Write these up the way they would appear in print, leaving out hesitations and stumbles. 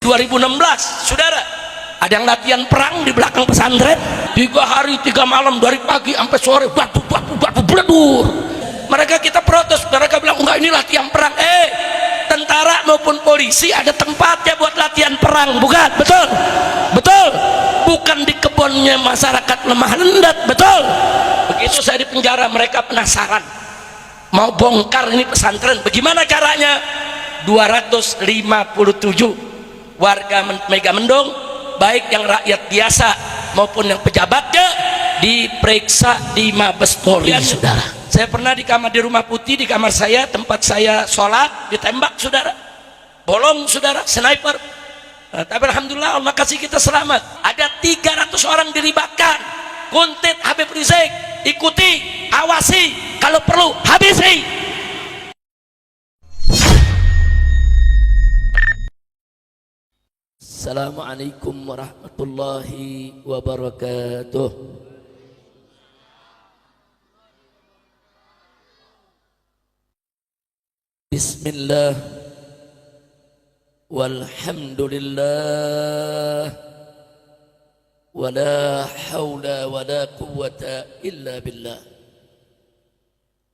2016, saudara, ada yang latihan perang di belakang pesantren 3 hari 3 malam dari pagi sampai sore, batu bledur. Mereka kita protes, mereka bilang enggak, ini latihan perang. Tentara maupun polisi ada tempatnya buat latihan perang, bukan? Betul, betul, bukan di kebunnya masyarakat lemah rendat, betul. Begitu saya di penjara, mereka penasaran mau bongkar ini pesantren, bagaimana caranya? 257 warga Megamendung, baik yang rakyat biasa maupun yang pejabatnya, diperiksa di Mabes Polri, saudara. Saya pernah di kamar di Rumah Putih, di kamar saya, tempat saya sholat, ditembak, saudara, bolong, saudara, sniper. Tapi alhamdulillah Allah kasih kita selamat. Ada 300 orang dilibatkan. Kuntit Habib Rizik, ikuti, awasi, kalau perlu habisi. Assalamualaikum warahmatullahi wabarakatuh. Bismillah walhamdulillah wala hawla wala quwwata illa billah.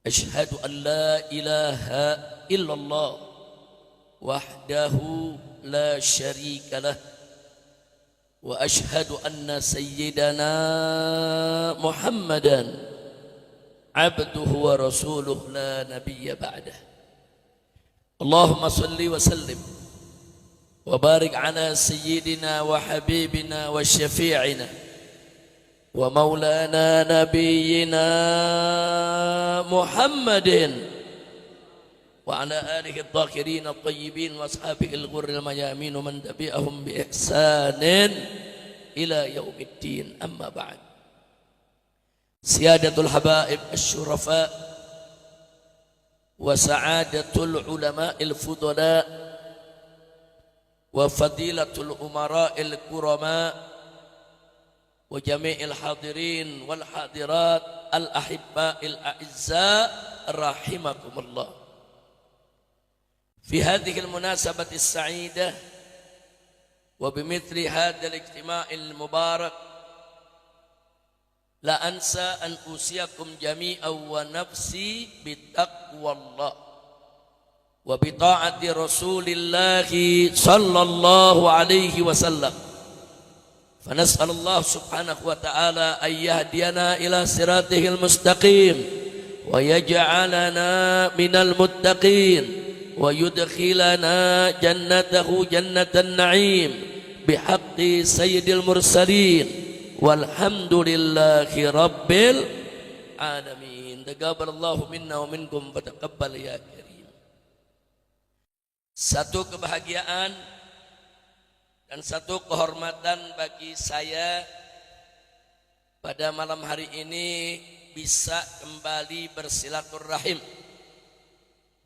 Ashhadu an la ilaha illallah wahdahu la syarika lah wa ashhadu anna sayyidana Muhammadan abduhu wa rasuluh la nabiyya ba'dah. Allahumma salli wa sallim wa barik ala sayyidina wa habibina wa syafi'ina wa maulana nabiyyina Muhammadin wa ala alihi adh-dhakirin at-tayyibin wa ashabihi al-ghurril mayamin wa man tabi'ahum bi ihsanin ila yaumiddin, amma ba'd. Siyadatul habaib asy-syurafa wa sa'adatul ulama'il fudala wa fadilatul umara'il kurama wa jami'il hadirin wal hadirat al ahibba'il a'izza rahimakumullah. Fi hadhihi al munasabati as-sa'idah wa bimithli hadha al ijtima'il mubarak la ansa an usiyakum jami'an wa nafsi bitaqwallah wa bita'ati rasulillahi sallallahu alaihi wasallam. Fanas'alullah subhanahu wa ta'ala an yahdiyana ila siratihil mustaqim wa yaj'alana minal muttaqin wa yudkhilana jannatahu jannatan na'im bihaqqi sayyidil mursalin walhamdulillahi rabbil alamin. Taqabbalallahu minna wa minkum wa taqabbal ya karim. Satu kebahagiaan dan satu kehormatan bagi saya pada malam hari ini bisa kembali bersilaturahim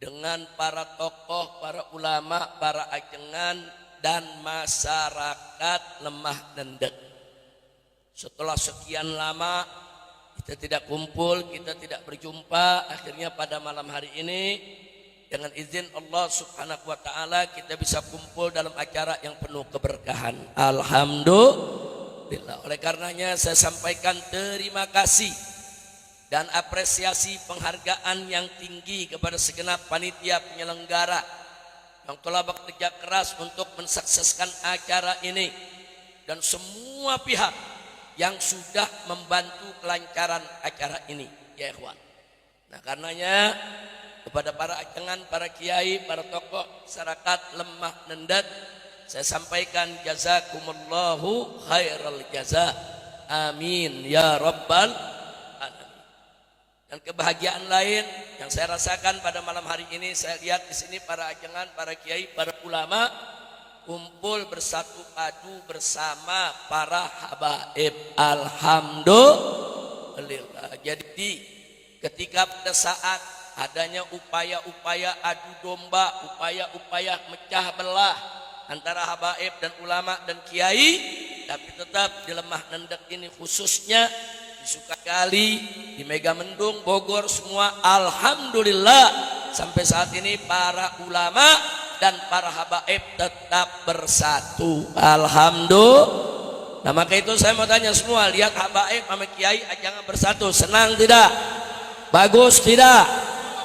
dengan para tokoh, para ulama, para ajengan dan masyarakat Lemah Nendek. Setelah sekian lama kita tidak kumpul, kita tidak berjumpa, akhirnya pada malam hari ini dengan izin Allah subhanahu wa ta'ala kita bisa kumpul dalam acara yang penuh keberkahan. Alhamdulillah. Oleh karenanya saya sampaikan terima kasih dan apresiasi penghargaan yang tinggi kepada segenap panitia penyelenggara yang telah bekerja keras untuk mensukseskan acara ini dan semua pihak yang sudah membantu kelancaran acara ini, ya ikhwan. Nah, karenanya kepada para ajengan, para kiai, para tokoh masyarakat Lemah Nendet, saya sampaikan jazakumullahu khairal jaza. Amin ya rabbal alamin. Dan kebahagiaan lain yang saya rasakan pada malam hari ini, saya lihat di sini para ajengan, para kiai, para ulama kumpul bersatu padu bersama para habaib. Alhamdulillah. Jadi ketika pada saat adanya upaya-upaya adu domba, upaya-upaya mecah belah antara habaib dan ulama dan kiai, tapi tetap di Lemah Nendek ini khususnya di Sukakali, di Megamendung, Bogor, semua alhamdulillah sampai saat ini para ulama dan para habaib tetap bersatu. Alhamdulillah. Nah maka itu saya mau tanya semua, lihat habaib sama kiai jangan bersatu, senang tidak? Bagus tidak?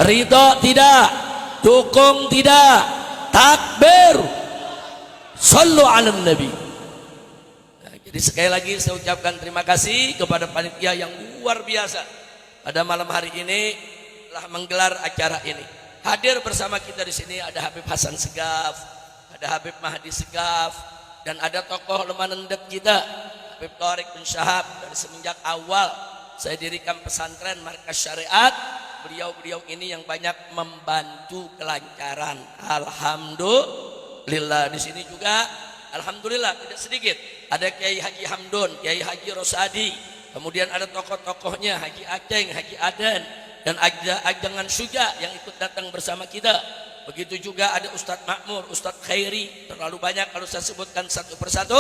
Ridho tidak? Dukung tidak? Takbir. Sallu ala nabi. Nah, jadi sekali lagi saya ucapkan terima kasih kepada panitia yang luar biasa pada malam hari ini telah menggelar acara ini. Hadir bersama kita di sini ada Habib Hasan Segaf, ada Habib Mahdi Segaf, dan ada tokoh lemah nendek kita Habib Thoriq bin Syahab. Dari semenjak awal saya dirikan pesantren Markas Syariat, beliau-beliau ini yang banyak membantu kelancaran. Alhamdulillah. Di sini juga alhamdulillah tidak sedikit ada Kiai Haji Hamdun, Kiai Haji Rosadi, kemudian ada tokoh-tokohnya Haji Aceng, Haji Aden, dan Ajangan Suja yang ikut datang bersama kita. Begitu juga ada Ustadz Makmur, Ustadz Khairi, terlalu banyak kalau saya sebutkan satu persatu.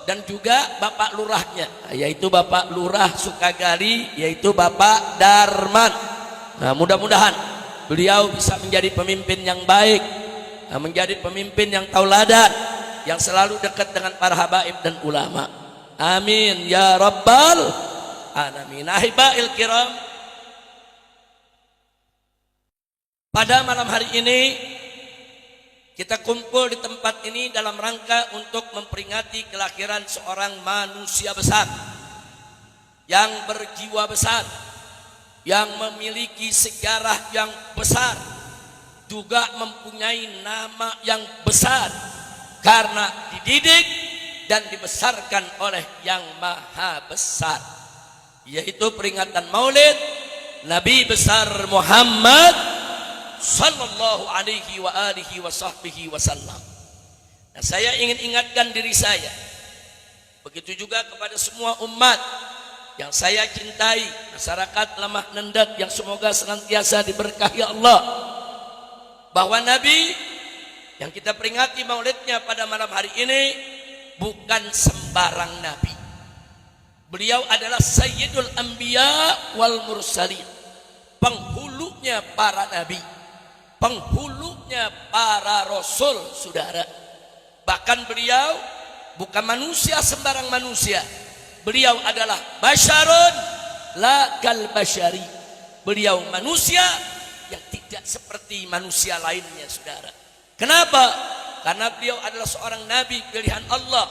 Dan juga Bapak Lurahnya, yaitu Bapak Lurah Sukagali, yaitu Bapak Darman. Nah mudah-mudahan beliau bisa menjadi pemimpin yang baik, menjadi pemimpin yang tauladan, yang selalu dekat dengan para habaib dan ulama. Amin ya rabbal alamin. Ahibail kiram, pada malam hari ini kita kumpul di tempat ini dalam rangka untuk memperingati kelahiran seorang manusia besar yang berjiwa besar, yang memiliki sejarah yang besar, juga mempunyai nama yang besar karena dididik dan dibesarkan oleh yang maha besar, yaitu peringatan Maulid Nabi besar Muhammad sallallahu alaihi wa alihi wa sahbihi wasallam. Nah, saya ingin ingatkan diri saya, begitu juga kepada semua umat yang saya cintai, masyarakat lemah nendek yang semoga senantiasa diberkahi Allah, bahwa Nabi yang kita peringati maulidnya pada malam hari ini bukan sembarang Nabi. Beliau adalah Sayyidul Anbiya wal Mursalin, penghulunya para Nabi, penghulunya para Rasul, saudara. Bahkan beliau bukan manusia sembarang manusia. Beliau adalah basyarun la kal basyari. Beliau manusia yang tidak seperti manusia lainnya, saudara. Kenapa? Karena beliau adalah seorang nabi pilihan Allah.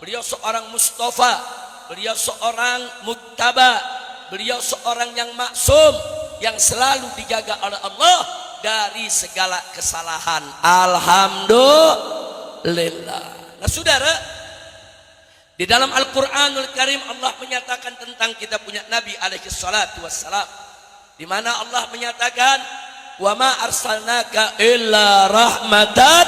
Beliau seorang Mustafa. Beliau seorang muttaba. Beliau seorang yang maksum, yang selalu dijaga oleh Allah dari segala kesalahan. Alhamdulillah. Nah saudara, di dalam Al-Quranul Karim Allah menyatakan tentang kita punya Nabi alaihi salatu wassalam, di mana Allah menyatakan wa ma arsalnaka illa rahmatan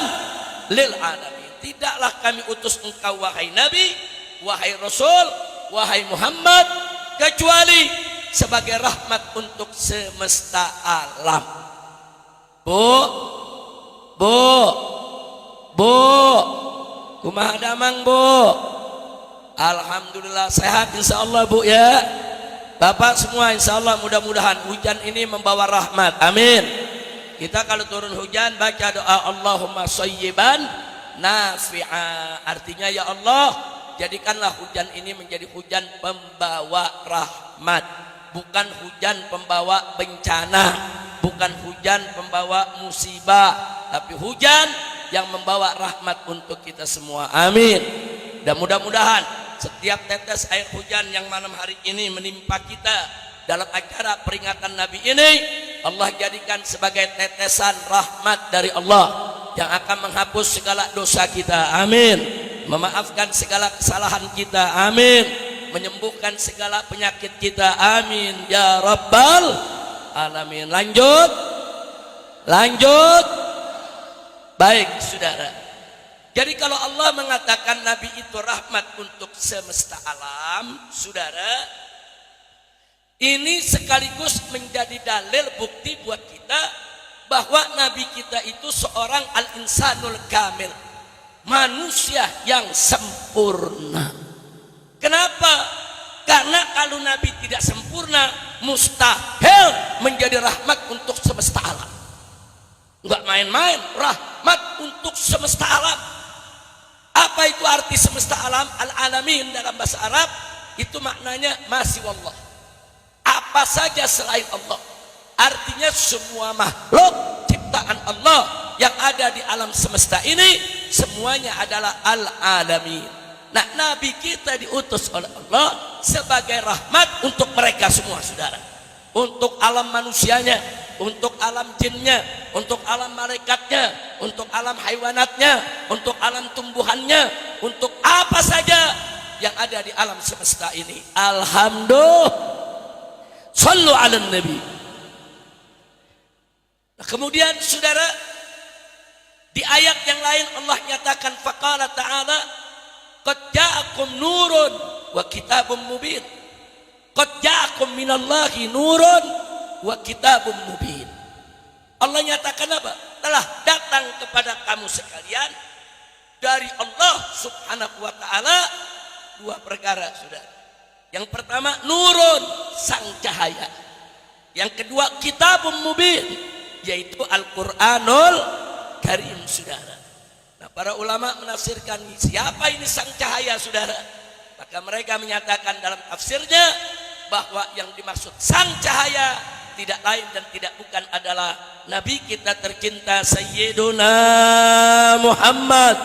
lil alamin. Tidaklah kami utus engkau wahai Nabi, wahai Rasul, wahai Muhammad, kecuali sebagai rahmat untuk semesta alam. Bu, kumaha damang bu? Alhamdulillah sehat insyaallah bu ya. Bapak semua insyaallah mudah-mudahan hujan ini membawa rahmat. Amin. Kita kalau turun hujan baca doa Allahumma shayyiban nafi'a. Artinya ya Allah, jadikanlah hujan ini menjadi hujan pembawa rahmat, bukan hujan pembawa bencana, bukan hujan pembawa musibah, tapi hujan yang membawa rahmat untuk kita semua. Amin. Dan mudah-mudahan setiap tetes air hujan yang malam hari ini menimpa kita dalam acara peringatan Nabi ini, Allah jadikan sebagai tetesan rahmat dari Allah yang akan menghapus segala dosa kita. Amin. Memaafkan segala kesalahan kita. Amin. Menyembuhkan segala penyakit kita. Amin ya rabbal alamin. Lanjut. Baik saudara, jadi kalau Allah mengatakan Nabi itu rahmat untuk semesta alam, saudara, ini sekaligus menjadi dalil bukti buat kita bahwa Nabi kita itu seorang al-insanul kamil, manusia yang sempurna. Kenapa? Karena kalau Nabi tidak sempurna, mustahil menjadi rahmat untuk semesta alam. Enggak main-main, rahmat untuk semesta alam. Apa itu arti semesta alam? Al-alamin dalam bahasa Arab itu maknanya masih wallah. Apa saja selain Allah. Artinya semua makhluk ciptaan Allah yang ada di alam semesta ini semuanya adalah al-alamin. Nah, Nabi kita diutus oleh Allah sebagai rahmat untuk mereka semua, saudara. Untuk alam manusianya, untuk alam jinnya, untuk alam malaikatnya, untuk alam haywanatnya, untuk alam tumbuhannya, untuk apa saja yang ada di alam semesta ini. Alhamdulillah. Sallu ala nabi. Nah, kemudian saudara, di ayat yang lain Allah nyatakan faqala ta'ala qad ja'akum nurun wa kitabun mubin. Qad ja'akum minallahi nurun wa kitabun mubin. Allah nyatakan apa? Telah datang kepada kamu sekalian dari Allah Subhanahu wa taala dua perkara, saudara. Yang pertama nurun, sang cahaya. Yang kedua kitabun mubin, yaitu Al-Qur'anul Karim, saudara. Nah, para ulama menafsirkan siapa ini sang cahaya, saudara. Maka mereka menyatakan dalam tafsirnya bahwa yang dimaksud sang cahaya tidak lain dan tidak bukan adalah Nabi kita tercinta Sayyiduna Muhammad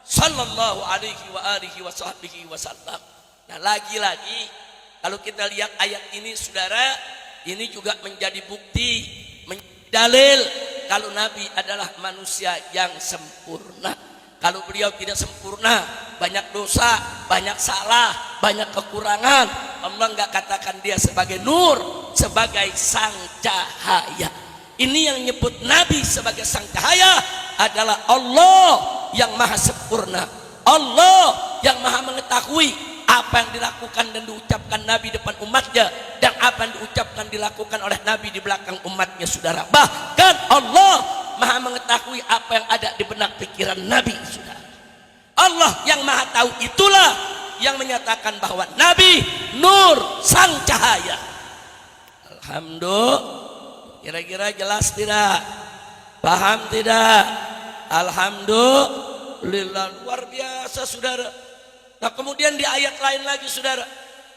sallallahu alaihi wa alihi wa sahbihi wasallam. Nah, lagi-lagi kalau kita lihat ayat ini, saudara, ini juga menjadi bukti, menjadi dalil kalau Nabi adalah manusia yang sempurna. Kalau beliau tidak sempurna, banyak dosa, banyak salah, banyak kekurangan, Allah enggak katakan dia sebagai nur, sebagai sang cahaya. Ini yang nyebut Nabi sebagai sang cahaya adalah Allah yang maha sempurna, Allah yang maha mengetahui apa yang dilakukan dan diucapkan Nabi depan umatnya dan apa yang diucapkan dilakukan oleh Nabi di belakang umatnya, saudara. Bahkan Allah maha mengetahui apa yang ada di benak pikiran Nabi, saudara. Allah yang maha tahu itulah yang menyatakan bahwa Nabi nur, sang cahaya. Alhamdulillah. Kira-kira jelas tidak? Paham tidak? Alhamdulillah, luar biasa, saudara. Nah, kemudian di ayat lain lagi, saudara,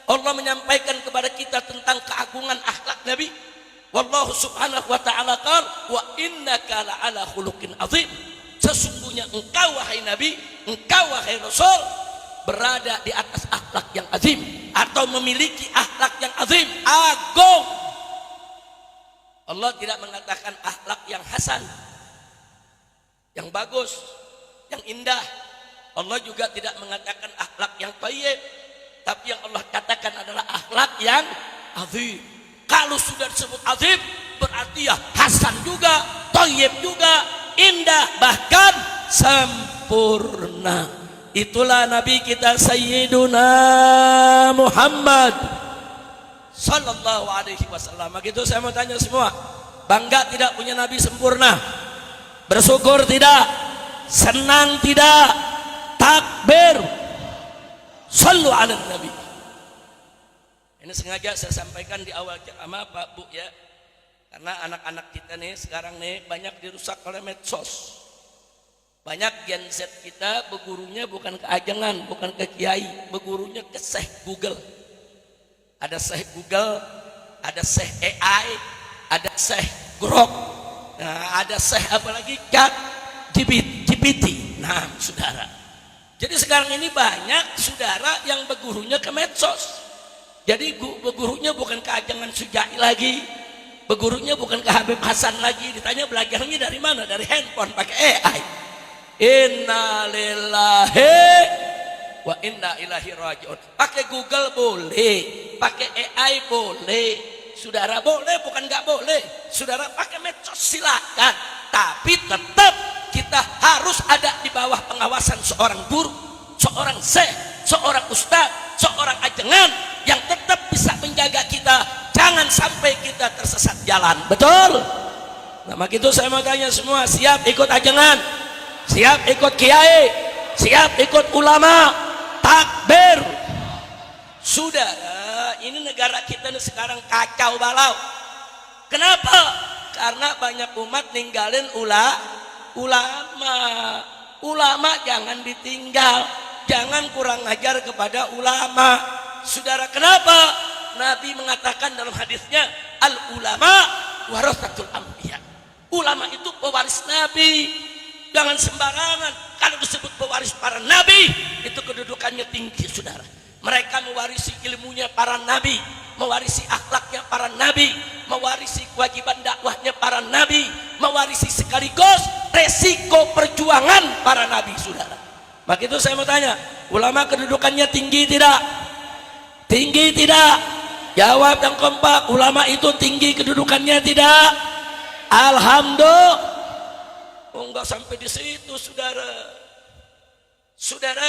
Allah menyampaikan kepada kita tentang keagungan akhlak Nabi. Wallahu subhanahu wa ta'ala qala wa innaka la'ala khuluqin azim. Sesungguhnya engkau wahai Nabi, engkau wahai Rasul berada di atas akhlak yang azim atau memiliki akhlak yang azim, agung. Allah tidak mengatakan akhlak yang hasan, yang bagus, yang indah. Allah juga tidak mengatakan akhlak yang thayyib, tapi yang Allah katakan adalah akhlak yang azim. Kalau sudah disebut azim, berarti ya hasan juga, thayyib juga, indah, bahkan sempurna. Itulah Nabi kita Sayyiduna Muhammad sallallahu alaihi wasallam. Begitu saya mau tanya semua, bangga tidak punya Nabi sempurna? Bersyukur tidak? Senang tidak? Takbir. Sallu ala Nabi. Ini sengaja saya sampaikan di awal ceramah, Pak Bu, ya. Karena anak-anak kita nih sekarang nih banyak dirusak oleh medsos. Banyak Gen Z kita bergurunya bukan ke ajangan, bukan ke kiai, bergurunya ke Syekh Google. Ada Syekh Google, ada Syekh AI, ada Syekh Grok, nah, ada Syekh apa lagi, Chat GPT. Nah, saudara, jadi sekarang ini banyak saudara yang bergurunya ke medsos. Jadi bergurunya bukan ke ajangan Sujai lagi, bergurunya bukan ke Habib Hasan lagi. Ditanya belajarnya dari mana? Dari handphone pakai AI. Inna lillahi wa inna ilaihi rajiun. Pakai Google boleh, pakai AI boleh, saudara, boleh, bukan nggak boleh. Saudara pakai medsos silakan, tapi tetap kita harus ada di bawah pengawasan seorang guru, seorang syekh, seorang ustadz, seorang ajengan yang tetap bisa menjaga kita, jangan sampai kita tersesat jalan. Betul? Nah, begitu saya mau tanya semua, siap ikut ajengan, siap ikut kiai, siap ikut ulama? Takbir. Saudara, ini negara kita ini sekarang kacau balau. Kenapa? Karena banyak umat ninggalin ulama. Ulama jangan ditinggal, jangan kurang ajar kepada ulama. Saudara, kenapa? Nabi mengatakan dalam hadisnya, al ulama warasatul anbiya. Ulama itu pewaris Nabi. Jangan sembarangan. Kalau disebut pewaris para nabi, itu kedudukannya tinggi, saudara. Mereka mewarisi ilmunya para nabi, mewarisi akhlaknya para nabi, mewarisi kewajiban dakwahnya para nabi, mewarisi sekaligus resiko perjuangan para nabi, saudara. Maka itu saya mau tanya, ulama kedudukannya tinggi tidak? Tinggi tidak? Jawab yang kompak. Ulama itu tinggi kedudukannya tidak? Alhamdulillah. Oh, enggak sampai di situ, saudara. Saudara,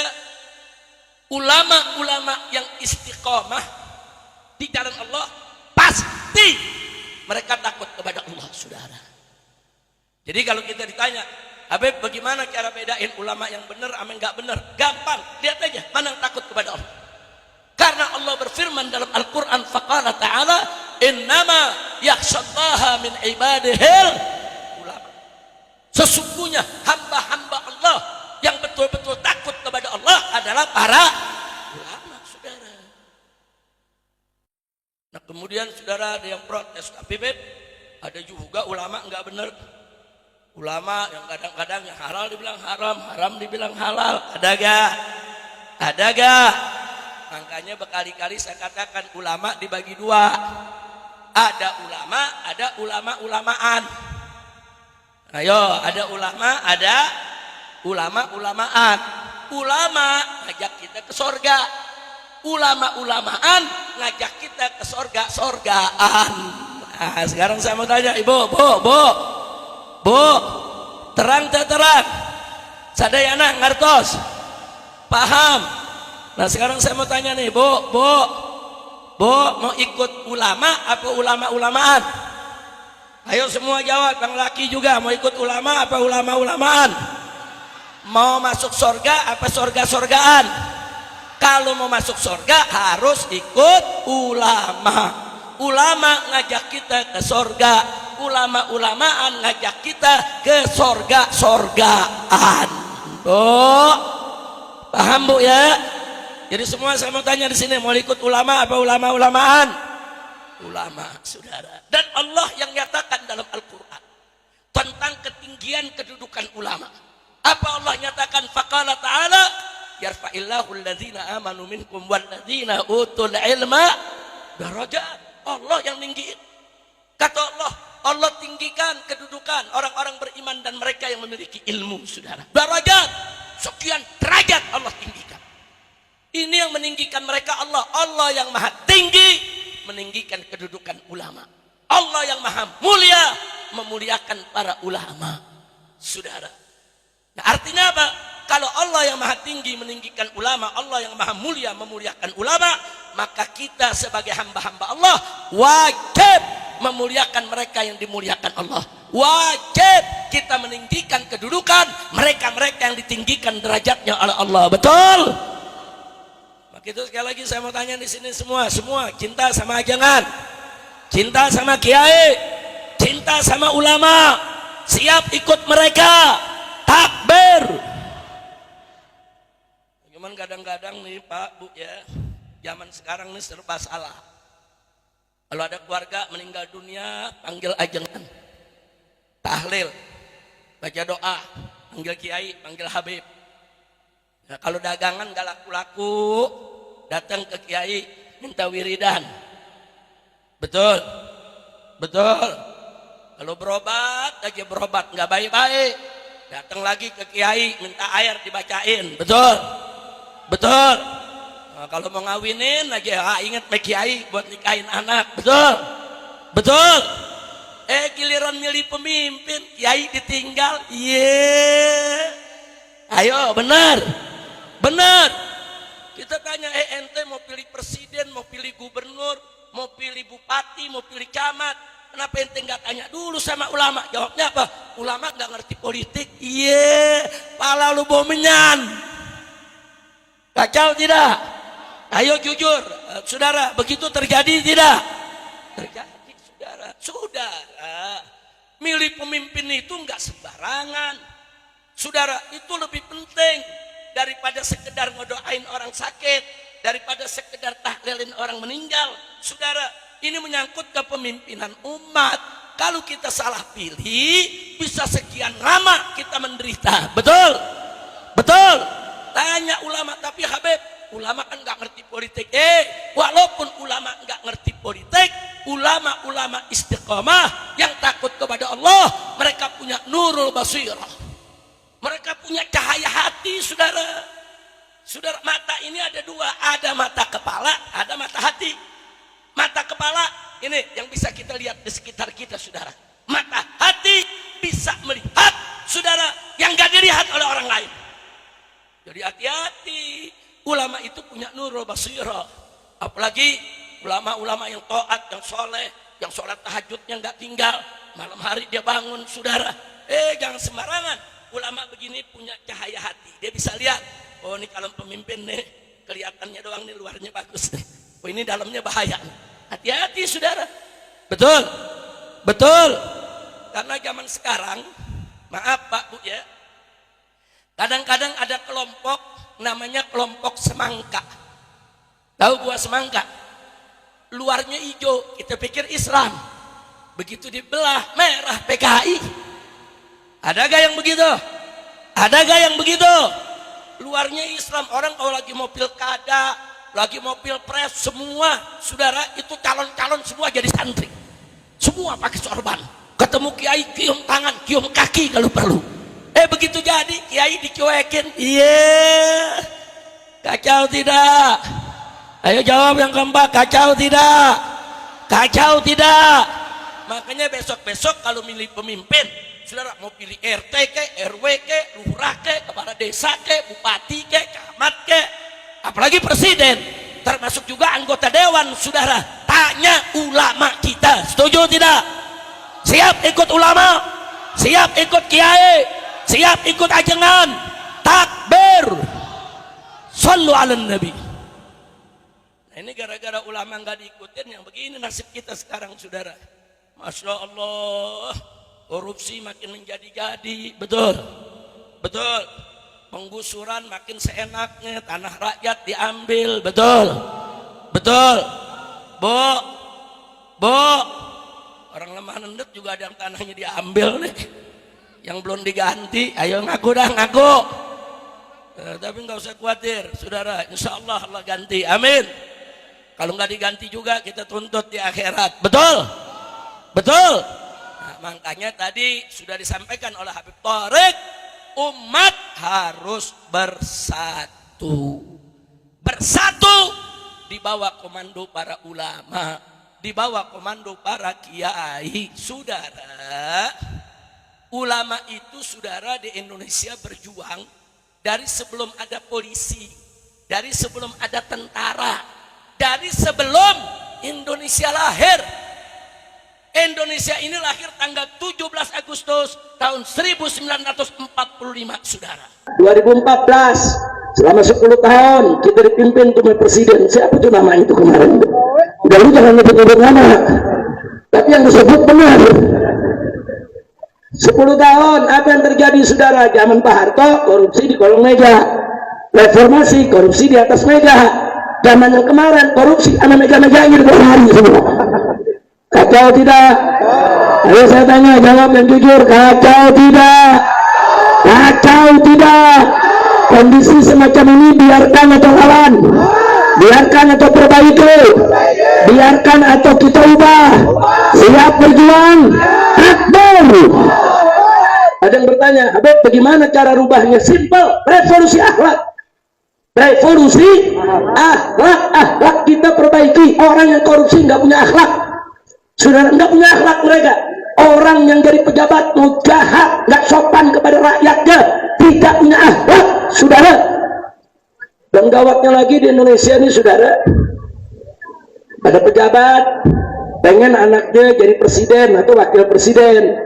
ulama-ulama yang istiqomah di jalan Allah pasti mereka takut kepada Allah, saudara. Jadi kalau kita ditanya, Habib, bagaimana cara bedain ulama yang benar sama enggak benar? Gampang, lihat aja mana yang takut kepada Allah. Karena Allah berfirman dalam Al-Quran, faqala ta'ala, innama yakhshallaha min ibadihil ulama. Sesungguhnya hamba-hamba Allah yang betul-betul takut kepada Allah adalah para ulama, saudara. Nah kemudian saudara ada yang protes, tapi Beb, ada juga ulama enggak benar. Ulama yang kadang-kadang yang halal dibilang haram, haram dibilang halal. Ada gak? Ada gak? Makanya berkali-kali saya katakan ulama dibagi dua. Ada ulama, ada ulama-ulamaan. Ayo, ada ulama, ada ulama-ulamaan. Ulama ngajak kita ke sorga. Ulama-ulamaan ngajak kita ke sorga-sorgaan. Nah, sekarang saya mau tanya, Ibu, Bu, terang tak terang? Sadayana ngartos? Paham? Nah sekarang saya mau tanya nih, Bu, mau ikut ulama apa ulama-ulamaan? Ayo semua jawab, yang laki juga mau ikut ulama apa ulama-ulamaan? Mau masuk sorga apa sorga-sorgaan? Kalau mau masuk sorga harus ikut ulama. Ulama ngajak kita ke sorga, ulama-ulamaan ngajak kita ke sorga-sorgaan. Oh, paham Bu ya? Jadi semua saya mau tanya di sini, mau ikut ulama apa ulama-ulamaan? Ulama, saudara. Dan Allah yang nyatakan dalam Al-Quran tentang ketinggian kedudukan ulama. Apa Allah nyatakan? Faqala ta'ala, yarfa'illahu alladhina amanu minkum walladhina utul ilma darajat. Allah yang tinggiin. Kata Allah, Allah tinggikan kedudukan orang-orang beriman dan mereka yang memiliki ilmu, saudara. Darajat, sekian derajat Allah tinggikan. Ini yang meninggikan mereka Allah. Allah yang maha tinggi meninggikan kedudukan ulama. Allah yang maha mulia memuliakan para ulama, saudara. Nah, artinya apa? Kalau Allah yang maha tinggi meninggikan ulama, Allah yang maha mulia memuliakan ulama, maka kita sebagai hamba-hamba Allah wajib memuliakan mereka yang dimuliakan Allah. Wajib kita meninggikan kedudukan mereka-mereka yang ditinggikan derajatnya oleh Allah. Betul? Maka itu sekali lagi saya mau tanya di sini semua cinta sama ajangan, cinta sama kiai, cinta sama ulama, siap ikut mereka, takbir. Cuman kadang-kadang nih Pak Bu ya, zaman sekarang nih serba salah. Kalau ada keluarga meninggal dunia, panggil ajengan, tahlil, baca doa, panggil kiai, panggil habib. Nah, kalau dagangan gak laku-laku, datang ke kiai minta wiridan. Betul? Kalau berobat aja berobat nggak baik-baik, datang lagi ke kiai minta air dibacain. Betul. Nah, kalau mau ngawinin aja ingat Pak Kiai buat nikahin anak. Betul. Giliran milih pemimpin, Kiai ditinggal. Ayo, benar. Kita tanya, ente mau pilih presiden, mau pilih gubernur, mau pilih bupati, mau pilih camat, kenapa ente nggak tanya dulu sama ulama? Jawabnya apa? Ulama nggak ngerti politik. Pala lu bomenyan. Kacau tidak? Ayo jujur, saudara, begitu terjadi tidak? Terjadi, saudara. Milih pemimpin itu enggak sembarangan. Saudara, itu lebih penting daripada sekedar ngedoain orang sakit, daripada sekedar tahlilin orang meninggal. Saudara, ini menyangkut kepemimpinan umat. Kalau kita salah pilih, bisa sekian lama kita menderita. Betul? Betul? Tanya ulama, tapi Habib, ulama kan nggak ngerti politik. Walaupun ulama nggak ngerti politik, ulama-ulama istiqomah yang takut kepada Allah, mereka punya nurul basirah. Mereka punya cahaya hati, saudara. Saudara, mata ini ada dua, ada mata kepala, ada mata hati. Mata kepala ini yang bisa kita lihat di sekitar kita, saudara. Mata hati bisa melihat, saudara, yang gak dilihat oleh orang lain. Jadi hati-hati. Ulama itu punya nurul basirah. Apalagi ulama-ulama yang taat, yang soleh, yang sholat tahajudnya gak tinggal, malam hari dia bangun, saudara. Jangan sembarangan. Ulama begini punya cahaya hati. Dia bisa lihat, oh ini calon pemimpin nih, kelihatannya doang nih, luarnya bagus nih. Oh ini dalamnya bahaya. Hati-hati, saudara. Betul? Betul. Karena zaman sekarang, maaf Pak Bu ya, kadang-kadang ada kelompok namanya kelompok semangka. Tahu buah semangka? Luarnya hijau, kita pikir Islam. Begitu dibelah, merah PKI. Ada gak yang begitu? Ada gak yang begitu? Luarnya Islam. Orang kalau lagi mau pilkada, lagi mau pilpres, semua saudara itu calon-calon semua jadi santri. Semua pakai sorban. Ketemu kiai, cium tangan, cium kaki kalau perlu. Begitu jadi kiai dicuekin. Iya. Kacau tidak? Ayo jawab yang keempat, kacau tidak? Kacau tidak? Makanya besok-besok kalau milih pemimpin, saudara mau pilih RT ke, RW ke, lurah ke, kepala desa ke, bupati ke, camat ke, apalagi presiden, termasuk juga anggota dewan, saudara, tanya ulama kita, setuju tidak? Siap ikut ulama? Siap ikut kiai? Siap ikut ajengan? Takbir! Sallu ala nabi. Nah ini gara-gara ulama nggak diikutin, yang begini nasib kita sekarang, saudara. Masya Allah, korupsi makin menjadi-jadi. Betul? Betul. Penggusuran makin seenaknya, tanah rakyat diambil. Betul? Betul. Bo, orang lemah nendek juga ada yang tanahnya diambil nih, yang belum diganti. Ayo ngaku dah, ngaku. Tapi nggak usah khawatir, saudara. Insya Allah Allah ganti. Amin. Kalau nggak diganti juga kita tuntut di akhirat. Betul? Betul. Nah, makanya tadi sudah disampaikan oleh Habib Thoriq, umat harus bersatu. Bersatu di bawah komando para ulama, di bawah komando para kiai. Saudara, ulama itu, saudara, di Indonesia berjuang dari sebelum ada polisi, dari sebelum ada tentara, dari sebelum Indonesia lahir. Indonesia ini lahir tanggal 17 Agustus tahun 1945, saudara. 2014, selama 10 tahun kita dipimpin oleh presiden. Siapa itu nama itu kemarin? Udah, lu jangan nyebut-nyebut nama, tapi yang disebut benar. 10 tahun apa yang terjadi, saudara? Zaman Pak Harto, korupsi di kolong meja. Reformasi, korupsi di atas meja. Zaman yang kemarin, korupsi sama meja-meja ini di bawah hari semua. Kacau tidak? Ayo saya tanya, jawab yang jujur. Kacau tidak? Kacau tidak? Kondisi semacam ini biarkan atau lawan? Biarkan atau perbaiki? Biarkan atau kita ubah? Siap berjuang? Takbir! Ada yang bertanya, Habib, bagaimana cara rubahnya? Simpel, revolusi akhlak. Revolusi akhlak kita perbaiki. Orang yang korupsi nggak punya akhlak. Saudara, nggak punya akhlak mereka. Orang yang jadi pejabat mau jahat, nggak sopan kepada rakyatnya, tidak punya akhlak, saudara. Dan gawatnya lagi di Indonesia ini, saudara, ada pejabat pengen anaknya jadi presiden atau wakil presiden.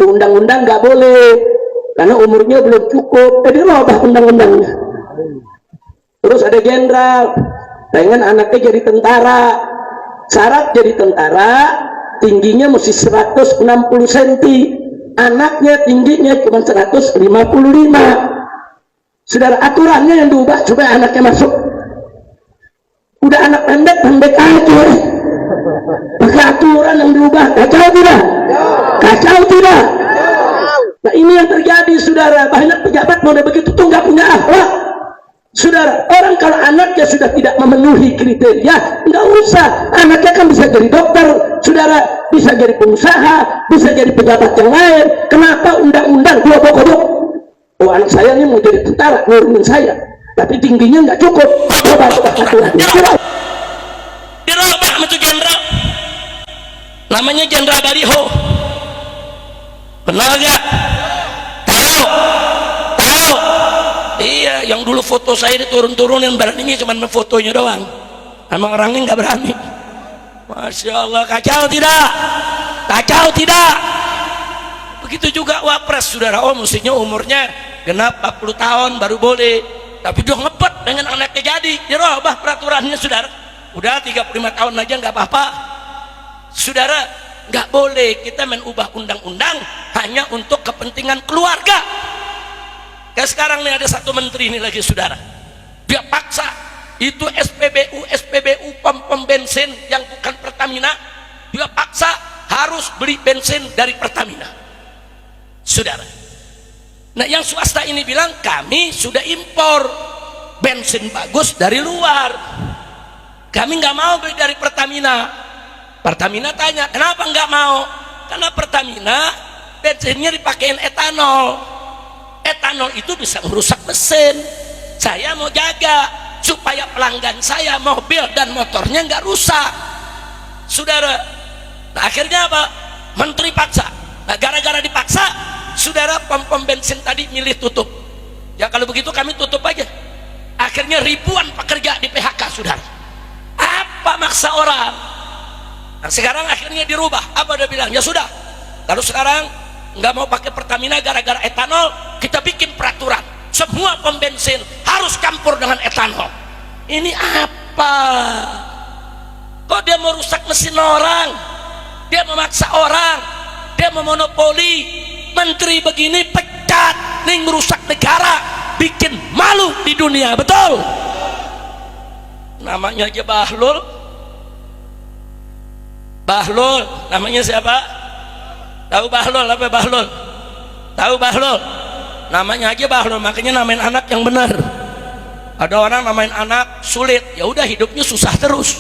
Undang-undang nggak boleh karena umurnya belum cukup, jadi robah undang-undangnya. Terus ada jenderal pengen anaknya jadi tentara. Syarat jadi tentara tingginya mesti 160 cm. anaknya tingginya cuma 155. Saudara, aturannya yang diubah supaya anaknya masuk. Udah anak pendek aja. Pakai aturan yang diubah, kacau tidak? Kacau tidak? Nah ini yang terjadi, saudara. Banyak pejabat model begitu tuh nggak punya akhlak. Saudara, orang kalau anaknya sudah tidak memenuhi kriteria, nggak usah. Anaknya kan bisa jadi dokter, saudara, bisa jadi pengusaha, bisa jadi pejabat yang lain. Kenapa undang-undang dua pokok? Oh, anak saya ini mau jadi tentara, nurunin saya, tapi tingginya nggak cukup. Coba aturan. Dirubah itu jenderal, namanya Jenderal Baliho. Kenal gak? Tahu? Iya, yang dulu foto saya diturun-turunin, beraninya cuma fotonya doang, emang orangnya nggak berani. Masya Allah, kacau tidak? Kacau tidak? Begitu juga wapres, saudara. Oh, mestinya umurnya genap 40 tahun baru boleh, tapi dia ngepet dengan anaknya jadi. Dirubah peraturannya, saudara. Udah 35 tahun aja nggak apa-apa, saudara. Nggak boleh kita mengubah undang-undang hanya untuk kepentingan keluarga. Kayak sekarang nih ada satu menteri ini lagi, saudara, dia paksa itu SPBU pom bensin yang bukan Pertamina, dia paksa harus beli bensin dari Pertamina, saudara. Nah yang swasta ini bilang kami sudah impor bensin bagus dari luar, kami nggak mau beli dari Pertamina. Pertamina tanya kenapa nggak mau? Karena Pertamina bensinnya dipakein etanol. Etanol itu bisa merusak mesin. Saya mau jaga supaya pelanggan saya mobil dan motornya nggak rusak, saudara. Nah, akhirnya apa? Menteri paksa. Nah, gara-gara dipaksa, saudara, pom bensin tadi milih tutup. Ya kalau begitu kami tutup aja. Akhirnya ribuan pekerja di PHK, saudara. Apa maksa orang? Nah, sekarang akhirnya dirubah. Apa dia bilang? Ya sudah. Lalu sekarang nggak mau pakai Pertamina gara-gara etanol, kita bikin peraturan semua pom bensin harus campur dengan etanol. Ini apa? Kok dia mau rusak mesin orang, dia memaksa orang, dia memonopoli. Menteri begini pecat, nih merusak negara, bikin malu di dunia, betul? Namanya aja Bahlul, namanya siapa? Tahu Bahlul apa? Bahlul, tahu Bahlul? Namanya aja Bahlul, makanya namain anak yang benar. Ada orang namain anak sulit, ya udah hidupnya susah terus.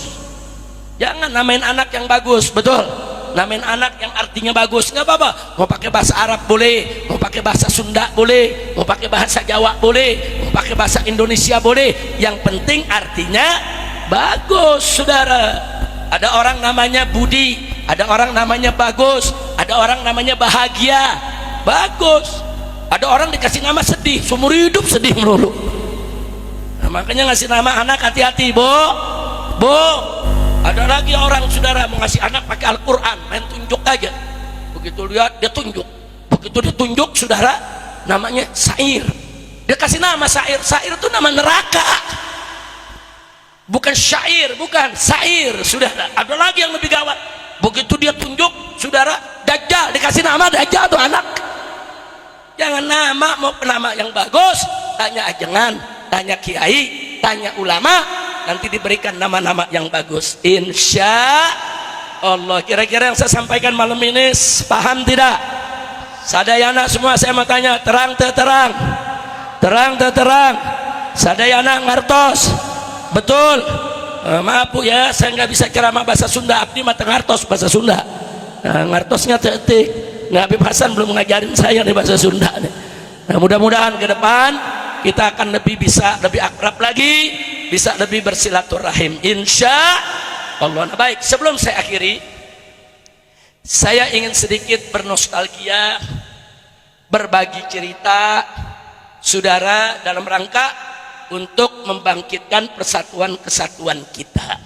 Jangan namain anak yang bagus, betul? Namain anak yang artinya bagus, nggak apa-apa. Mau pakai bahasa Arab boleh, mau pakai bahasa Sunda boleh, mau pakai bahasa Jawa boleh, mau pakai bahasa Indonesia boleh. Yang penting artinya bagus, saudara. Ada orang namanya Budi, ada orang namanya bagus, ada orang namanya bahagia, bagus. Ada orang dikasih nama sedih, seumur hidup sedih melulu. Nah, makanya ngasih nama anak hati-hati, Bu. Ada lagi orang, saudara, mau ngasih anak pakai Al-Quran, main tunjuk aja. Begitu lihat dia tunjuk, begitu ditunjuk, saudara, namanya Sair. Dia kasih nama Sair. Sair itu nama neraka, bukan syair, bukan Sair, saudara. Ada lagi yang lebih gawat. Begitu dia tunjuk, saudara, Dajjal, dikasih nama Dajjal tuh anak. Jangan nama, mau nama yang bagus, tanya ajengan, tanya kiai, tanya ulama, nanti diberikan nama-nama yang bagus, insya Allah. Kira-kira yang saya sampaikan malam ini paham tidak? Sadayana semua saya mau tanya, terang terang, terang terang. Sadayana ngartos, betul? Maaf Bu ya, saya nggak bisa ceramah bahasa Sunda. Abdi mah ngartos bahasa Sunda. Nah, ngartosnya tetik. Nah, Habib Hasan belum mengajarin saya nih bahasa Sunda nih. Nah, mudah-mudahan ke depan kita akan lebih bisa lebih akrab lagi, bisa lebih bersilaturahim, insya Allah. Nah, baik, sebelum saya akhiri, saya ingin sedikit bernostalgia, berbagi cerita, saudara, dalam rangka untuk membangkitkan persatuan kesatuan kita.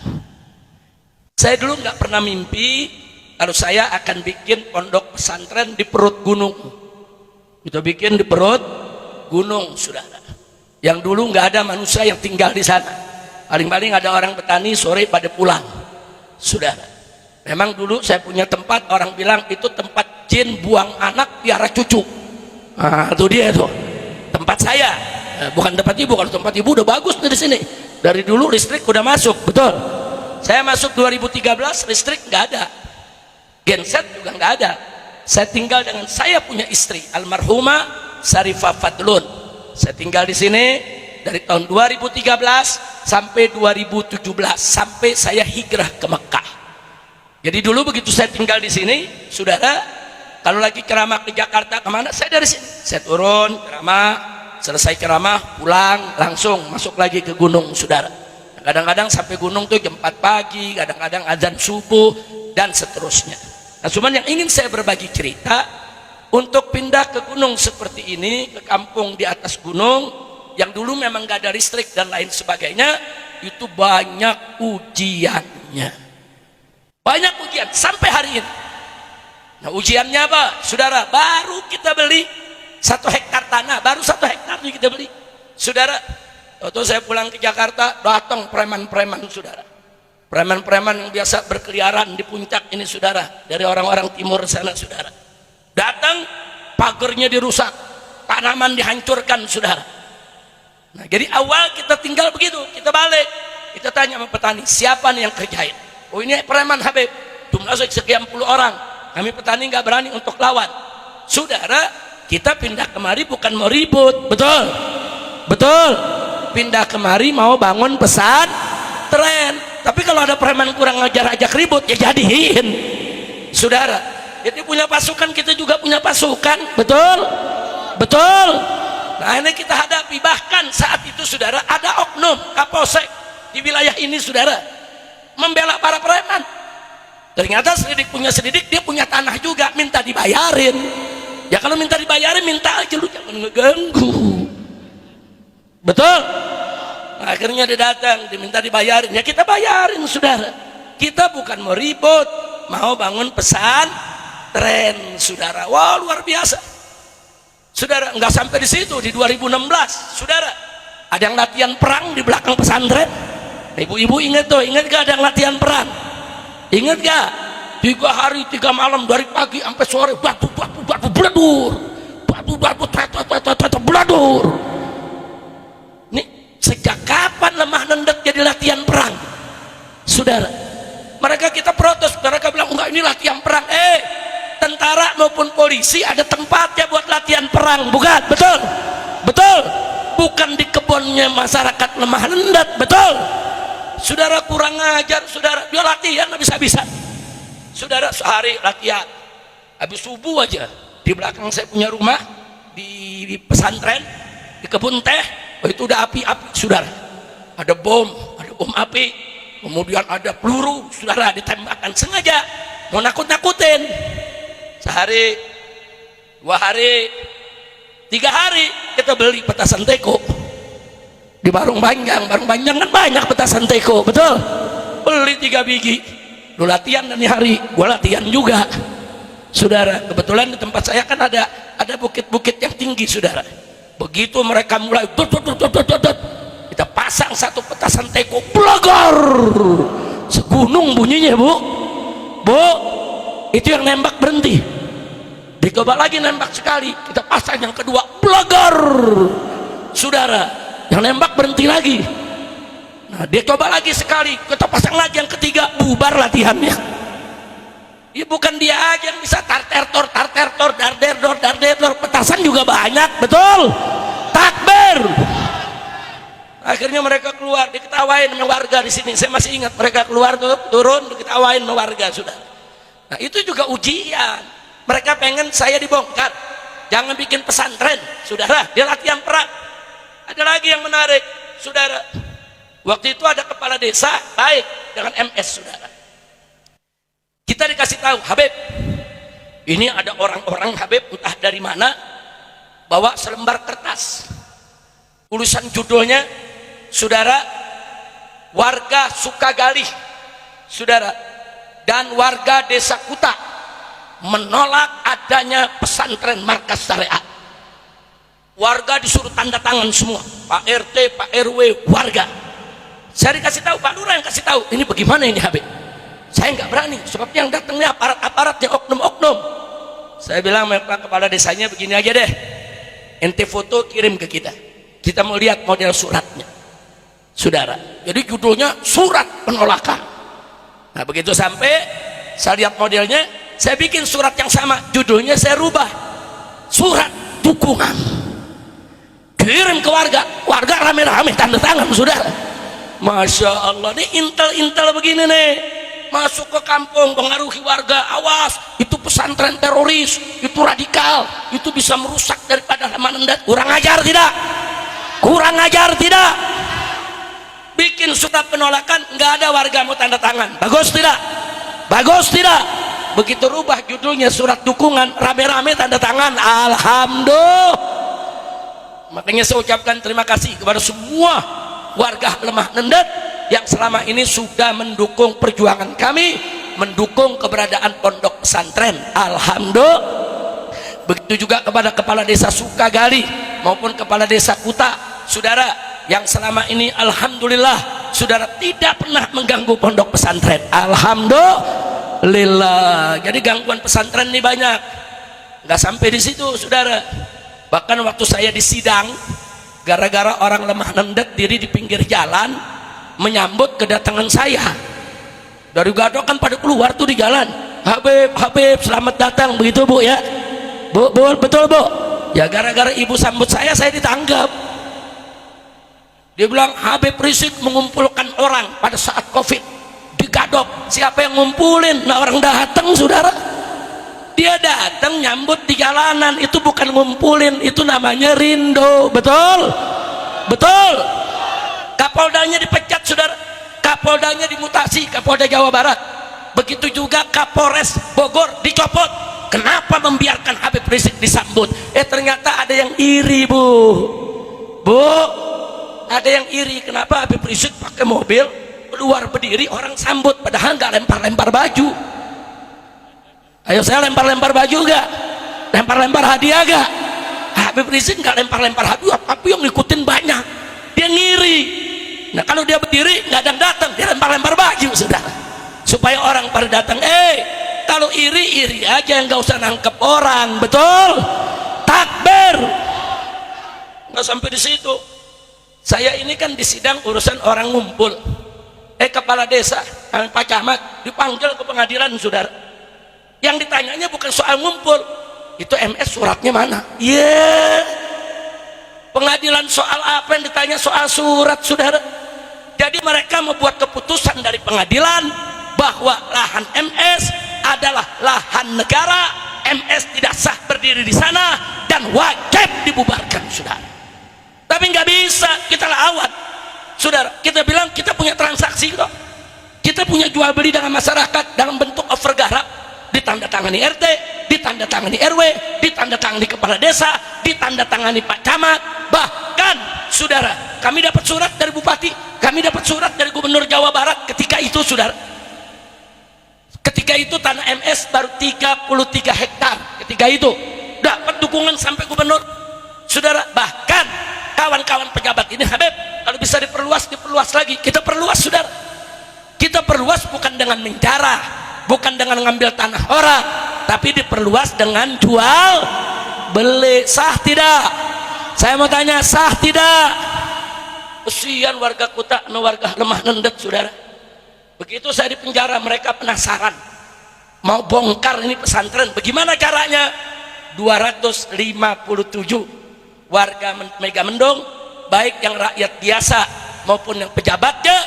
Saya dulu nggak pernah mimpi kalau saya akan bikin pondok pesantren di perut gunung. Kita bikin di perut gunung, saudara. Yang dulu nggak ada manusia yang tinggal di sana. Paling-paling ada orang petani sore pada pulang, saudara. Memang dulu saya punya tempat, orang bilang itu tempat jin buang anak piara cucu. Nah, itu dia tuh tempat saya. Bukan tempat ibu. Kalau tempat ibu udah bagus nih di sini. Dari dulu listrik udah masuk, betul. Saya masuk 2013 listrik nggak ada, genset juga nggak ada. Saya tinggal dengan saya punya istri almarhumah Syarifah Fadlun. Saya tinggal di sini dari tahun 2013 sampai 2017, sampai saya hijrah ke Mekah. Jadi dulu begitu saya tinggal di sini, saudara, kalau lagi ceramah ke Jakarta kemana, saya dari sini, saya turun ceramah, selesai ceramah pulang langsung masuk lagi ke gunung, saudara. Kadang-kadang sampai gunung tuh jam 4 pagi, kadang-kadang azan subuh dan seterusnya. Nah, cuman yang ingin saya berbagi cerita, untuk pindah ke gunung seperti ini, ke kampung di atas gunung yang dulu memang gak ada listrik dan lain sebagainya, itu banyak ujiannya, banyak ujian sampai hari ini. Nah, ujiannya apa, saudara? Baru kita beli 1 hektar tanah, baru 1 hektar kita beli, saudara. Waktu saya pulang ke Jakarta, datang preman-preman, saudara. Preman-preman yang biasa berkeliaran di puncak ini, saudara, dari orang-orang timur sana, saudara. Datang, pagernya dirusak, tanaman dihancurkan, saudara. Nah, jadi awal kita tinggal begitu, kita balik, kita tanya sama petani, siapa nih yang kerjain? Oh, ini preman Habib, jumlah sekian puluh orang. Kami petani nggak berani untuk lawan. Saudara, kita pindah kemari bukan mau ribut, betul? Betul. Pindah kemari mau bangun pesantren. Tapi kalau ada preman kurang ngajar ajak ribut, ya jadiin, saudara. Jadi punya pasukan, kita juga punya pasukan, betul? Betul. Nah, ini kita hadapi. Bahkan saat itu, saudara, ada oknum Kapolsek di wilayah ini, saudara, membela para preman. Ternyata selidik punya selidik, dia punya tanah juga, minta dibayarin. Ya kalau minta dibayarin, minta aja, lu jangan ngeganggu, betul? Nah, akhirnya dia datang, diminta dibayarin, ya kita bayarin, saudara. Kita bukan mau ribut, mau bangun pesantren, saudara. Wah, luar biasa, saudara. Nggak sampai di situ, di 2016, saudara, ada yang latihan perang di belakang pesantren. Ibu-ibu ingat tuh, ingat gak ada yang latihan perang? Ingat gak? 3 hari 3 malam, dari pagi sampai sore, batu beladur, beladur. Nih, sejak kapan lemah nendet jadi latihan perang, saudara? Mereka kita protes, mereka bilang enggak, ini latihan perang. Tentara maupun polisi ada tempatnya buat latihan perang, bukan? Betul? Betul. Bukan di kebunnya masyarakat lemah nendet, betul? Saudara, kurang ngajar, saudara. Dia latihan bisa-bisa, saudara. Sehari latihan, habis subuh aja di belakang saya punya rumah di pesantren, di kebun teh, itu udah api-api, saudara. Ada bom api, kemudian ada peluru, saudara, ditembakkan sengaja mau nakut-nakutin. Sehari, 2 hari, 3 hari kita beli petasan teko di Barung Banjang kan banyak petasan teko, betul? Beli 3 biji. Lu latihan dan hari gua latihan juga, saudara. Kebetulan di tempat saya kan ada bukit-bukit yang tinggi, saudara. Begitu mereka mulai kita pasang 1 petasan teko, blogor, segunung bunyinya, bu. Itu yang nembak berhenti, dicoba lagi nembak sekali, kita pasang yang kedua, blogor, saudara. Yang nembak berhenti lagi. Nah, dia coba lagi sekali, kita pasang lagi yang ketiga, bubar latihannya. Ya bukan dia aja yang bisa tartertor, darderdor, petasan juga banyak, betul? Takbir. Akhirnya mereka keluar, diketawain sama warga di sini. Saya masih ingat mereka keluar tuh, turun, diketawain sama warga, sudah. Nah, itu juga ujian. Mereka pengen saya dibongkar, jangan bikin pesantren, saudara. Dia latihan perang. Ada lagi yang menarik, saudara. Waktu itu ada kepala desa baik dengan MS, saudara. Kita dikasih tahu, Habib, ini ada orang-orang, Habib, entah dari mana, bawa selembar kertas, tulisan judulnya, saudara, warga Sukagali, saudara, dan warga desa Kuta menolak adanya pesantren markas syariat. Warga disuruh tanda tangan semua, Pak RT, Pak RW, warga. Saya dikasih tahu, Pak Lurah yang kasih tahu, ini bagaimana ini, Habib? Saya nggak berani, sebab yang datangnya aparat-aparat, yang oknum-oknum. saya bilang Pak kepala desanya begini aja deh, ente foto kirim ke kita, kita mau lihat model suratnya saudara. Jadi judulnya surat penolakan. Nah begitu sampai saya lihat modelnya, saya bikin surat yang sama, judulnya saya rubah, surat dukungan, kirim ke warga, warga rame-rame tanda tangan saudara. Masya Allah, ini intel-intel begini nih, masuk ke kampung pengaruhi warga, awas itu pesantren teroris, itu radikal, itu bisa merusak daripada Mandat. Kurang ajar tidak? Kurang ajar tidak? Bikin surat penolakan, nggak ada warga mau tanda tangan, bagus tidak? Bagus tidak? Begitu rubah judulnya surat dukungan, rame-rame tanda tangan, alhamdulillah. Makanya saya ucapkan terima kasih kepada semua warga Lemah Nendet yang selama ini sudah mendukung perjuangan kami, mendukung keberadaan pondok pesantren, alhamdulillah. Begitu juga kepada kepala desa Sukagali maupun kepala desa Kuta, saudara, yang selama ini alhamdulillah saudara tidak pernah mengganggu pondok pesantren, alhamdulillah. Jadi gangguan pesantren ini banyak, nggak sampai di situ saudara. Bahkan waktu saya di sidang, gara-gara orang Lemah Nendet diri di pinggir jalan menyambut kedatangan saya dari Gadok, kan pada keluar tuh di jalan, Habib selamat datang, begitu Bu ya, Bu betul Bu ya. Gara-gara ibu sambut saya ditanggap. Dia bilang Habib Rizik mengumpulkan orang pada saat Covid di Gadok. Siapa yang ngumpulin? Nah orang datang saudara, dia datang nyambut di jalanan, itu bukan ngumpulin, itu namanya rindo, betul? Betul. Kapoldanya dipecat saudara, Kapoldanya dimutasi, Kapolda Jawa Barat. Begitu juga Kapolres Bogor dicopot. Kenapa membiarkan Habib Rizik disambut? Ternyata ada yang iri Bu, ada yang iri. Kenapa Habib Rizik pakai mobil keluar berdiri, orang sambut, padahal nggak lempar-lempar baju. Ayo saya lempar-lempar baju gak? Lempar-lempar hadiah gak? Habib Rizik nggak lempar-lempar hadiah, tapi yang ngikutin banyak, dia ngiri. Nah kalau dia berdiri nggak ada yang datang, dia lempar-lempar baju saudara, supaya orang pada datang. Kalau iri aja, yang nggak usah nangkep orang, betul? Takbir. Nggak sampai di situ. Saya ini kan di sidang urusan orang ngumpul. Kepala desa, Pak Camat dipanggil ke pengadilan saudara. Yang ditanyanya bukan soal ngumpul, itu MS suratnya mana? Pengadilan soal apa yang ditanya? Soal surat saudara. Jadi mereka membuat keputusan dari pengadilan bahwa lahan MS adalah lahan negara, MS tidak sah berdiri di sana dan wajib dibubarkan saudara. Tapi nggak bisa kita lawan saudara. Kita bilang kita punya transaksi kok, kita punya jual beli dengan masyarakat dalam bentuk overgarap, ditandatangani RT, ditandatangani RW, ditandatangani kepala desa, ditandatangani Pak Camat. Bahkan saudara, kami dapat surat dari bupati, kami dapat surat dari gubernur Jawa Barat ketika itu saudara. Ketika itu tanah MS baru 33 hektar, ketika itu dapat dukungan sampai gubernur saudara. Bahkan kawan-kawan pejabat ini, Habib kalau bisa diperluas lagi, kita perluas saudara. Kita perluas bukan dengan menjarah, bukan dengan ngambil tanah orang, tapi diperluas dengan jual beli. Sah tidak? Saya mau tanya, sah tidak? Kesian warga Kuta, warga Lemah Nendet saudara. Begitu saya di penjara, mereka penasaran mau bongkar ini pesantren, bagaimana caranya? 257 warga Mega Mendung, baik yang rakyat biasa maupun yang pejabatnya,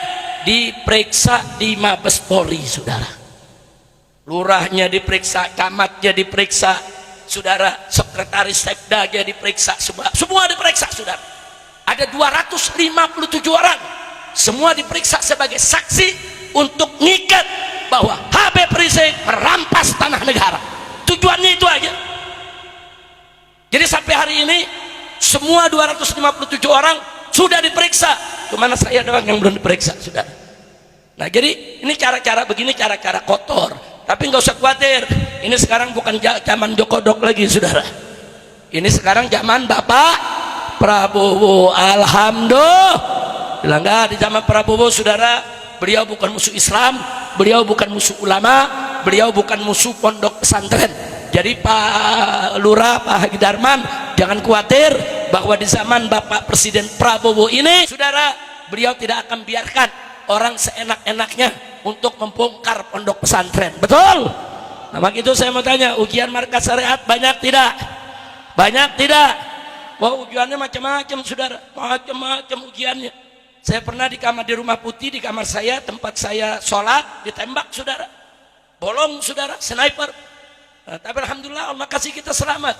diperiksa di Mabes Polri saudara. Lurahnya diperiksa, camatnya diperiksa saudara, sekretaris sekda aja diperiksa, semua diperiksa saudara. Ada 257 orang, semua diperiksa sebagai saksi untuk ngikat bahwa Habib Rizik merampas tanah negara. Tujuannya itu aja. Jadi sampai hari ini semua 257 orang sudah diperiksa, cuma saya doang yang belum diperiksa saudara. Nah jadi ini cara-cara begini, cara-cara kotor. Tapi nggak usah khawatir, ini sekarang bukan zaman Jokodok lagi saudara, ini sekarang zaman Bapak Prabowo. Alhamdulillah. Bilang nggak, di zaman Prabowo saudara, beliau bukan musuh Islam, beliau bukan musuh ulama, beliau bukan musuh pondok pesantren, Jadi Pak Lurah, Pak Haji Darman, jangan khawatir bahwa di zaman Bapak Presiden Prabowo ini, saudara, beliau tidak akan biarkan orang seenak-enaknya untuk membongkar pondok pesantren. Betul? Nah, begitu saya mau tanya, ujian markas syariat banyak tidak? Banyak tidak? Wah, ujiannya macam-macam, saudara, macam-macam ujiannya. Saya pernah di kamar di Rumah Putih, di kamar saya, tempat saya sholat, ditembak, saudara, bolong, saudara, sniper. Nah, tapi alhamdulillah Allah kasih kita selamat.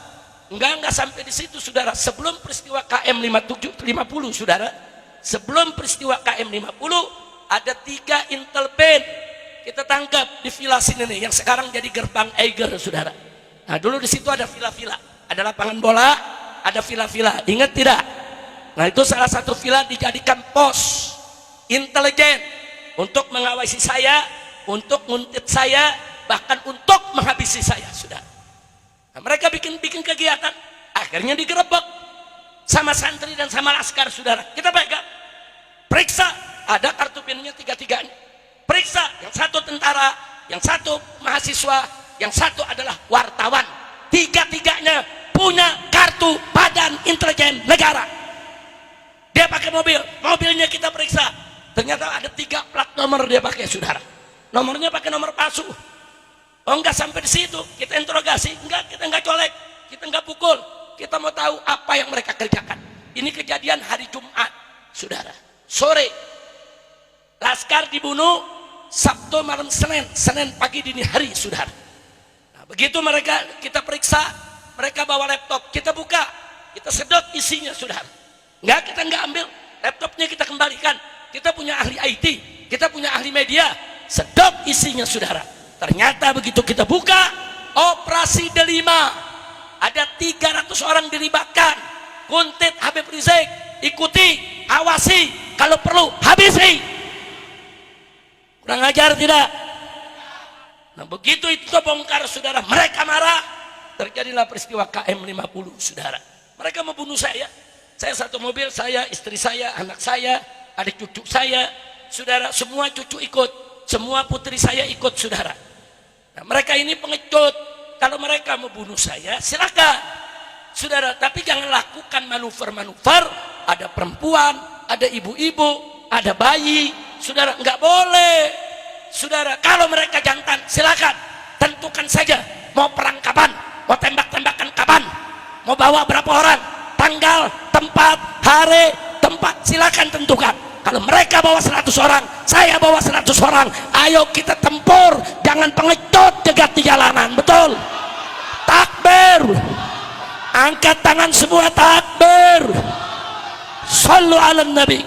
Enggak sampai di situ, saudara. Sebelum peristiwa KM 50, saudara, sebelum peristiwa KM 50, ada 3 intel band kita tangkap di villa sini nih, yang sekarang jadi gerbang Eiger, saudara. Nah, dulu di situ ada villa-villa, ada lapangan bola, ada villa-villa. Ingat tidak? Nah, itu salah satu villa dijadikan pos intelijen untuk mengawasi saya, untuk nguntit saya, bahkan untuk menghabisi saya, saudara. Nah, mereka bikin kegiatan, akhirnya digerebek sama santri dan sama laskar, saudara. Kita pegang, periksa, ada kartu PIN-nya 3-3-nya. Periksa, yang satu tentara, yang satu mahasiswa, yang satu adalah wartawan. 3-3-nya punya kartu Badan Intelijen Negara. Dia pakai mobil, mobilnya kita periksa, ternyata ada 3 plat nomor dia pakai, saudara. Nomornya pakai nomor palsu. Oh, enggak sampai di situ, kita interogasi, enggak, kita enggak colek, kita enggak pukul, kita mau tahu apa yang mereka kerjakan. Ini kejadian hari Jumat, saudara, sore. Laskar dibunuh Sabtu malam Senin pagi dini hari, saudara. Nah, begitu mereka kita periksa, mereka bawa laptop, kita buka, kita sedot isinya, saudara. Enggak, kita enggak ambil laptopnya, kita kembalikan. Kita punya ahli IT, kita punya ahli media, sedot isinya, saudara. Ternyata begitu kita buka, operasi delima, ada 300 orang dilibatkan. Kuntit Habib Rizik, ikuti, awasi, kalau perlu habisi. Kurang ajar tidak? Nah, begitu itu bongkar, saudara, mereka marah, terjadilah peristiwa KM 50, saudara. Mereka membunuh saya satu mobil, saya, istri saya, anak saya, adik cucu saya, saudara, semua cucu ikut, semua putri saya ikut, saudara. Nah, mereka ini pengecut. Kalau mereka membunuh saya, silakan, saudara, tapi jangan lakukan manuver-manuver. Ada perempuan, ada ibu-ibu, ada bayi, saudara, nggak boleh, saudara. Kalau mereka jantan, silakan, tentukan saja mau perang kapan, mau tembak-tembakan kapan, mau bawa berapa orang, tanggal, tempat, hari, tempat, silakan tentukan. Kalau mereka bawa 100 orang, saya bawa 100 orang, ayo kita tempur, jangan pengecut jegat di jalanan, betul? Takbir, angkat tangan semua, takbir, sallu ala nabi.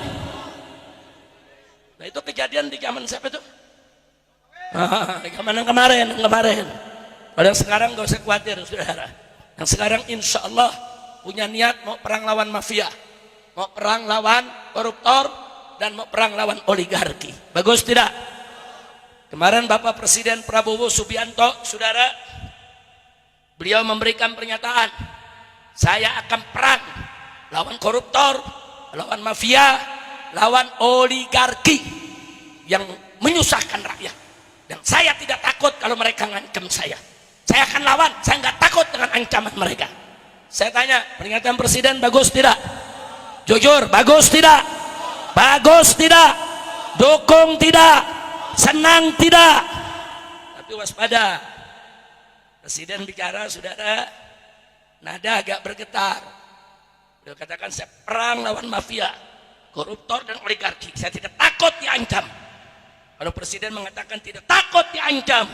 Nah, itu kejadian di zaman siapa itu? Zaman yang kemarin. Kalau yang sekarang gak usah khawatir, saudara. Yang sekarang insya Allah punya niat mau perang lawan mafia, mau perang lawan koruptor, dan mau perang lawan oligarki. Bagus tidak? Kemarin Bapak Presiden Prabowo Subianto, saudara, beliau memberikan pernyataan, saya akan perang lawan koruptor, lawan mafia, lawan oligarki yang menyusahkan rakyat. Dan saya tidak takut kalau mereka ngancam saya. Saya akan lawan, saya nggak takut dengan ancaman mereka. Saya tanya, pernyataan Presiden bagus tidak? Jujur, bagus tidak? Bagus tidak? Dukung tidak? Senang tidak? Tapi waspada, Presiden bicara, saudara, nada agak bergetar. Beliau katakan, saya perang lawan mafia, koruptor dan oligarki, saya tidak takut diancam. Kalau Presiden mengatakan tidak takut diancam,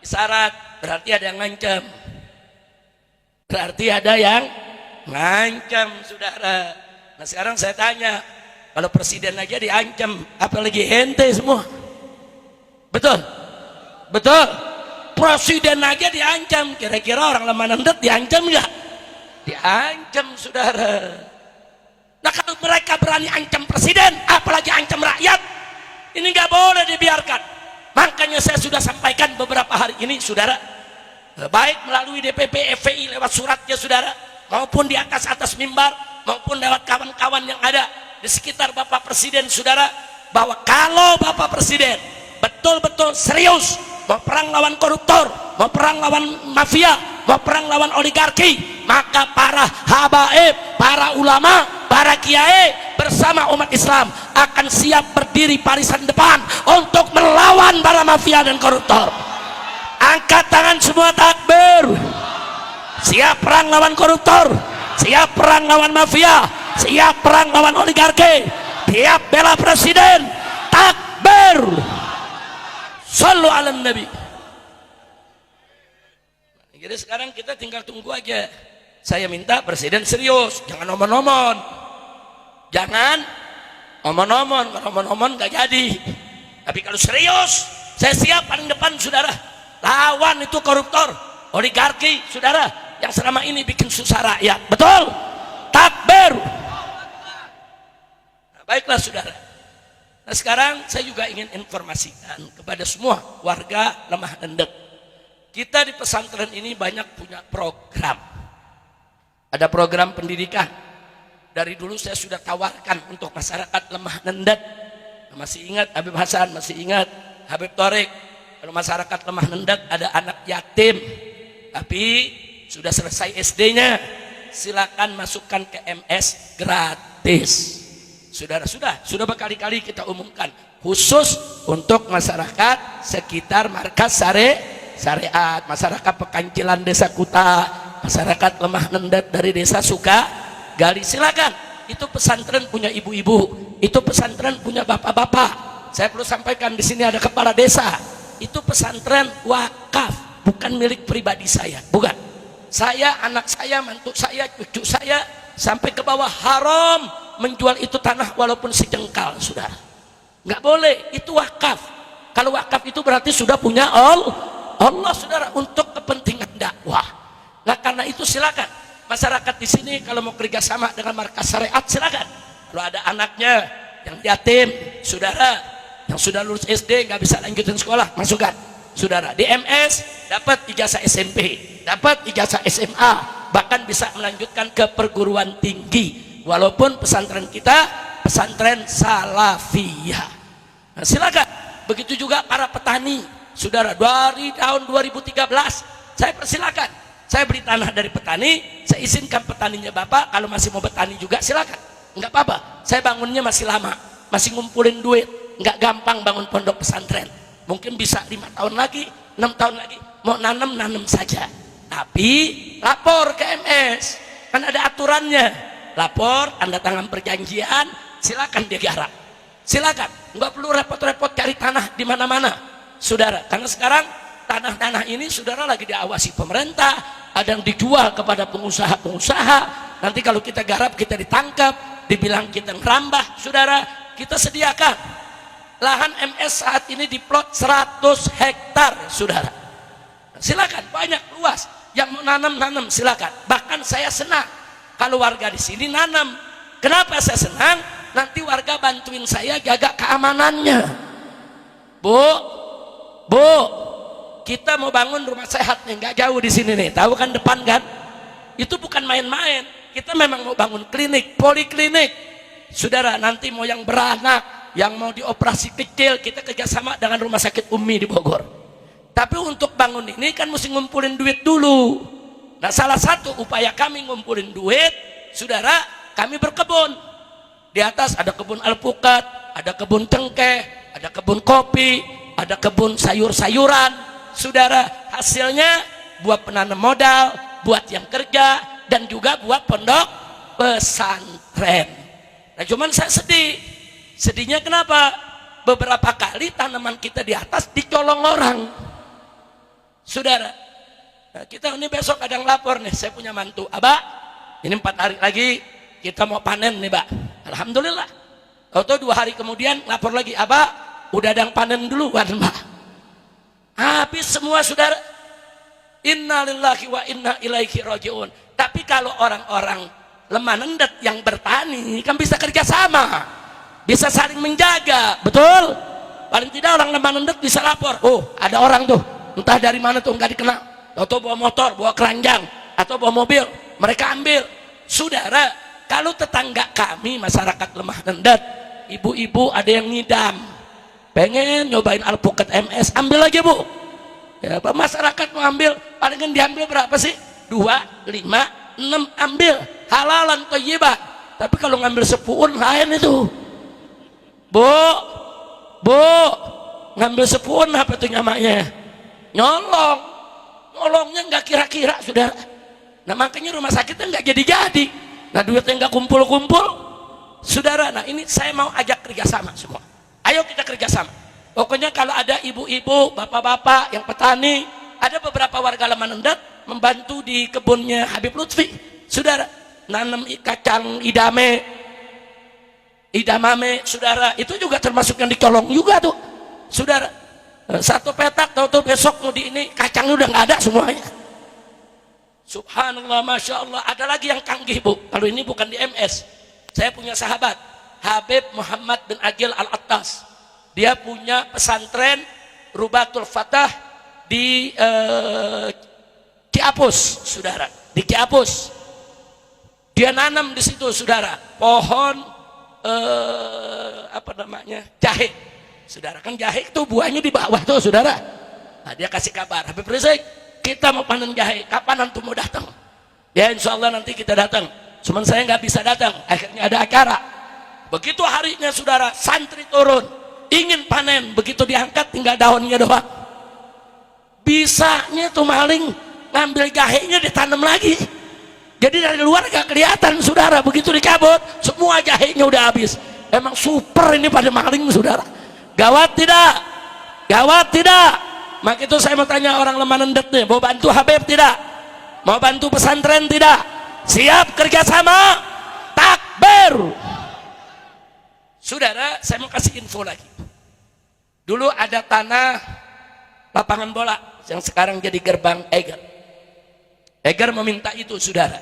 isyarat berarti ada yang ngancam, berarti ada yang ngancam, saudara. Nah, sekarang saya tanya, kalau Presiden aja diancam, apalagi ente semua? Betul? Betul? Presiden aja diancam, kira-kira orang lemah nendet diancam nggak? Diancam, saudara. Nah, kalau mereka berani ancam Presiden, apalagi ancam rakyat, ini nggak boleh dibiarkan. Makanya saya sudah sampaikan beberapa hari ini, saudara, baik melalui DPP FPI lewat suratnya, saudara, maupun di atas mimbar, maupun lewat kawan-kawan yang ada di sekitar Bapak Presiden, saudara, bahwa kalau Bapak Presiden betul-betul serius mau perang lawan koruptor, mau perang lawan mafia, mau perang lawan oligarki, maka para habaib, para ulama, para kiai bersama umat Islam akan siap berdiri barisan depan untuk melawan para mafia dan koruptor. Angkat tangan semua, takbir. Siap perang lawan koruptor, siap perang lawan mafia, siap perang lawan oligarki, siap bela presiden. Takbir. Sallu ala nabi. Jadi sekarang kita tinggal tunggu aja. Saya minta presiden serius, jangan omon-omon. Jangan omon-omon, kalau omon-omon gak jadi. Tapi kalau serius, saya siap paling depan, saudara. Lawan itu koruptor, oligarki, saudara, yang selama ini bikin susah rakyat. Betul? Takbir. Nah, baiklah saudara. Nah sekarang saya juga ingin informasikan kepada semua warga Lemah Nendek. Kita di pesantren ini banyak punya program. Ada program pendidikan. Dari dulu saya sudah tawarkan untuk masyarakat Lemah Nendek. Masih ingat Habib Hasan, masih ingat Habib Torik. Kalau masyarakat Lemah Nendek ada anak yatim, tapi sudah selesai SD-nya, silakan masukkan ke MS gratis. Saudara, sudah berkali-kali kita umumkan khusus untuk masyarakat sekitar markas syariat, masyarakat Pekancilan Desa Kuta, masyarakat Lemah Nendek dari Desa Sukagali, silakan. Itu pesantren punya ibu-ibu, itu pesantren punya bapak-bapak. Saya perlu sampaikan di sini ada kepala desa. Itu pesantren wakaf, bukan milik pribadi saya, bukan. Saya, anak saya, mantu saya, cucu saya, sampai ke bawah haram menjual itu tanah walaupun sejengkal, saudara. Nggak boleh, itu wakaf. Kalau wakaf itu berarti sudah punya Allah, saudara, untuk kepentingan dakwah. Nah karena itu silakan masyarakat di sini kalau mau kerjasama dengan markas syariat silakan. Kalau ada anaknya yang yatim, saudara, yang sudah lulus SD nggak bisa lanjutin sekolah, masukkan. Saudara, di MS dapat ijazah SMP, dapat ijazah SMA, bahkan bisa melanjutkan ke perguruan tinggi. Walaupun pesantren kita pesantren salafiyah. Nah, silakan. Begitu juga para petani, saudara. Dari tahun 2013 saya persilakan. Saya beli tanah dari petani, saya izinkan petaninya bapak. Kalau masih mau petani juga silakan, nggak apa-apa. Saya bangunnya masih lama, masih ngumpulin duit, nggak gampang bangun pondok pesantren. Mungkin bisa 5 tahun lagi, 6 tahun lagi, mau nanam saja. Tapi lapor ke MS, kan ada aturannya. Lapor, tanda tangan perjanjian, silakan dia garap. Silakan, nggak perlu repot-repot cari tanah di mana-mana, saudara. Karena sekarang tanah-tanah ini saudara lagi diawasi pemerintah, ada yang dijual kepada pengusaha-pengusaha. Nanti kalau kita garap kita ditangkap, dibilang kita ngerambah, saudara. Kita sediakan lahan MS saat ini di plot 100 hektar, saudara. Silakan, banyak luas. Yang mau nanam silakan. Bahkan saya senang kalau warga di sini nanam. Kenapa saya senang? Nanti warga bantuin saya jaga keamanannya. Bu, kita mau bangun rumah sehat nih, nggak jauh di sini nih. Tahu kan depan kan? Itu bukan main-main. Kita memang mau bangun klinik, poliklinik. Saudara, nanti mau yang beranak, yang mau dioperasi kecil, kita kerjasama dengan rumah sakit Umi di Bogor. Tapi untuk bangun ini kan mesti ngumpulin duit dulu. Nah salah satu upaya kami ngumpulin duit, saudara, kami berkebun. Di atas ada kebun alpukat, ada kebun cengkeh, ada kebun kopi, ada kebun sayur-sayuran. Saudara, hasilnya buat penanam modal, buat yang kerja, dan juga buat pondok pesantren. Nah cuman saya sedih. Sedihnya kenapa? Beberapa kali tanaman kita di atas dicolong orang, saudara. Nah, kita ini besok ada yang lapor nih, saya punya mantu, abah, ini 4 hari lagi kita mau panen nih, Pak. Alhamdulillah. Atau 2 hari kemudian lapor lagi, abah, udah ada yang panen duluan, Pak. Habis semua, saudara. Innalillahi wa inna ilaihi rajiun. Tapi kalau orang-orang Lemah Nendek yang bertani kan bisa kerjasama, bisa saling menjaga, betul? Paling tidak orang Lemah Nendek bisa lapor, oh ada orang tuh, entah dari mana tuh nggak dikenal, atau bawa motor, bawa keranjang, atau bawa mobil, mereka ambil. Saudara, kalau tetangga kami masyarakat Lemah Nendek, ibu-ibu ada yang ngidam, pengen nyobain alpukat MS, ambil aja bu, Ya, Pak, masyarakat mau ambil, palingan diambil berapa sih? 2, 5, 6 ambil halalan thayyibah. Tapi kalau ngambil 10 lain itu. Bu, ngambil 10 apa tuh namanya? Nyolongnya nggak kira-kira, saudara. Nah makanya rumah sakitnya nggak jadi-jadi. Nah duitnya nggak kumpul-kumpul, saudara. Nah ini saya mau ajak kerjasama semua. Ayo kita kerjasama. Pokoknya kalau ada ibu-ibu, bapak-bapak yang petani, ada beberapa warga Lemanendet membantu di kebunnya Habib Lutfi, saudara. Nanam kacang idamame, saudara. Itu juga termasuk yang dicolong juga tuh, saudara. Satu petak tahu-tahu besok mau di ini kacangnya udah nggak ada semuanya. Subhanallah, masya Allah. Ada lagi yang canggih, Bu. Kalau ini bukan di MS, saya punya sahabat Habib Muhammad bin Agil Al-Attas. Dia punya pesantren Rubatul Fatah di Kiapus, saudara. Di Kiapus dia nanam di situ, saudara, pohon apa namanya, jahe, saudara. Kan jahe itu buahnya di bawah tuh, saudara. Nah, dia kasih kabar, Habib Rizik, kita mau panen jahe, kapan antum mau datang? Ya insya Allah nanti kita datang. Cuman saya nggak bisa datang, akhirnya ada acara. Begitu harinya, saudara, santri turun ingin panen, begitu diangkat tinggal daunnya doang. Bisanya tuh maling ngambil jahenya ditanam lagi. Jadi dari luar gak kelihatan, saudara. Begitu dikabut semua jahenya udah habis. Emang super ini pada maling, saudara. Gawat tidak? Gawat tidak? Maka itu saya mau tanya orang Lemanendet nih, mau bantu Habib tidak? Mau bantu pesantren tidak? Siap kerjasama? Takbir. Saudara, saya mau kasih info lagi. Dulu ada tanah lapangan bola yang sekarang jadi gerbang Eger. Eger meminta itu, saudara.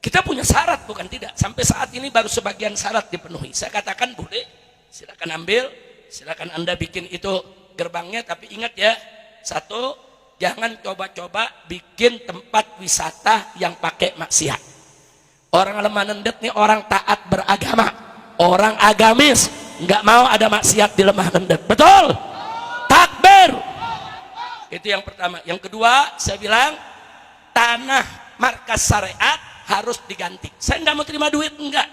Kita punya syarat, bukan tidak. Sampai saat ini baru sebagian syarat dipenuhi. Saya katakan boleh, silakan ambil, silakan Anda bikin itu gerbangnya. Tapi ingat ya, satu, jangan coba-coba bikin tempat wisata yang pakai maksiat. Orang Lemanendet nih orang taat beragama, orang agamis, nggak mau ada maksiat di Lemanendet. Betul? Takbir. Itu yang pertama. Yang kedua, saya bilang tanah markas syariat harus diganti. Saya nggak mau terima duit, enggak.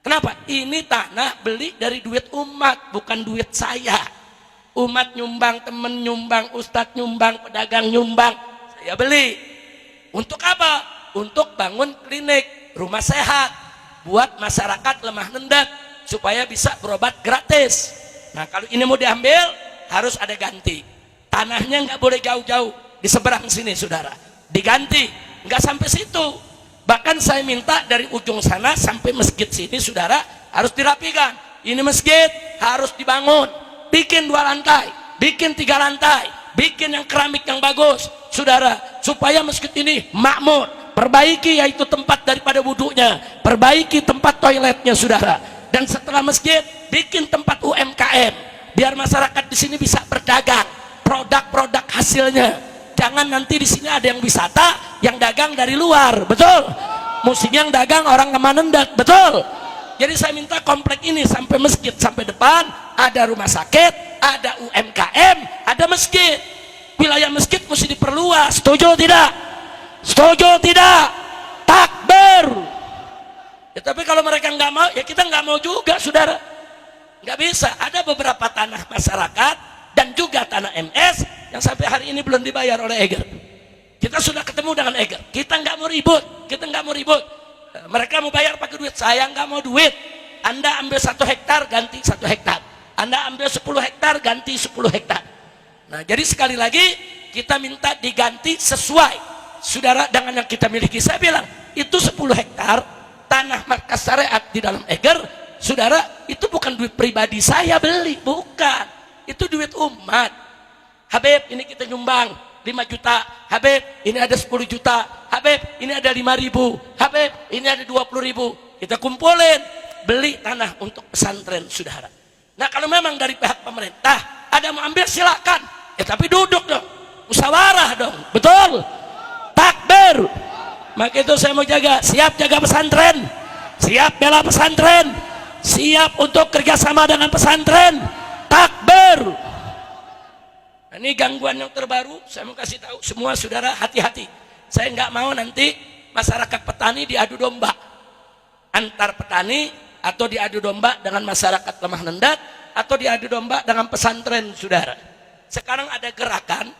Kenapa? Ini tanah beli dari duit umat, bukan duit saya. Umat nyumbang, temen nyumbang, ustadz nyumbang, pedagang nyumbang, saya beli. Untuk apa? Untuk bangun klinik, rumah sehat, buat masyarakat Lemanendet supaya bisa berobat gratis. Nah kalau ini mau diambil harus ada ganti. Tanahnya nggak boleh jauh-jauh, di seberang sini, saudara. Diganti, nggak sampai situ. Bahkan saya minta dari ujung sana sampai masjid sini, saudara, harus dirapikan. Ini masjid harus dibangun, bikin 2 lantai, bikin 3 lantai, bikin yang keramik yang bagus, saudara, supaya masjid ini makmur. Perbaiki yaitu tempat daripada wudhunya, perbaiki tempat toiletnya, saudara. Dan setelah masjid, bikin tempat UMKM, biar masyarakat di sini bisa berdagang, produk-produk hasilnya. Jangan nanti di sini ada yang wisata, yang dagang dari luar, betul? Musiknya yang dagang orang Lemanendet, betul? Jadi saya minta komplek ini sampai masjid, sampai depan ada rumah sakit, ada UMKM, ada masjid. Wilayah masjid mesti diperluas, setuju tidak? Setuju tidak? Takbir. Ya, tapi kalau mereka nggak mau, ya kita nggak mau juga, saudara. Nggak bisa. Ada beberapa tanah masyarakat dan juga tanah MS yang sampai hari ini belum dibayar oleh Eger. Kita sudah ketemu dengan Eger. Kita nggak mau ribut. Kita nggak mau ribut. Mereka mau bayar pakai duit. Saya nggak mau duit. Anda ambil 1 hektar ganti 1 hektar. Anda ambil 10 hektar ganti 10 hektar. Nah, jadi sekali lagi kita minta diganti sesuai, saudara, dengan yang kita miliki. Saya bilang itu 10 hektar tanah markas syariat di dalam Eger, saudara, itu bukan duit pribadi saya beli, bukan. Itu duit umat. Habib, ini kita nyumbang 5 juta. Habib, ini ada 10 juta. Habib, ini ada 5 ribu. Habib, ini ada 20 ribu. Kita kumpulin, beli tanah untuk pesantren, saudara. Nah kalau memang dari pihak pemerintah ada mau ambil, silakan. Ya tapi duduk dong, musyawarah dong, betul? Takbir. Maka itu saya mau jaga, siap jaga pesantren, siap bela pesantren, siap untuk kerjasama dengan pesantren. Takbir. Nah, ini gangguan yang terbaru, saya mau kasih tahu semua saudara, hati-hati. Saya nggak mau nanti masyarakat petani diadu domba antar petani, atau diadu domba dengan masyarakat lemah nendat, atau diadu domba dengan pesantren, saudara. Sekarang ada gerakan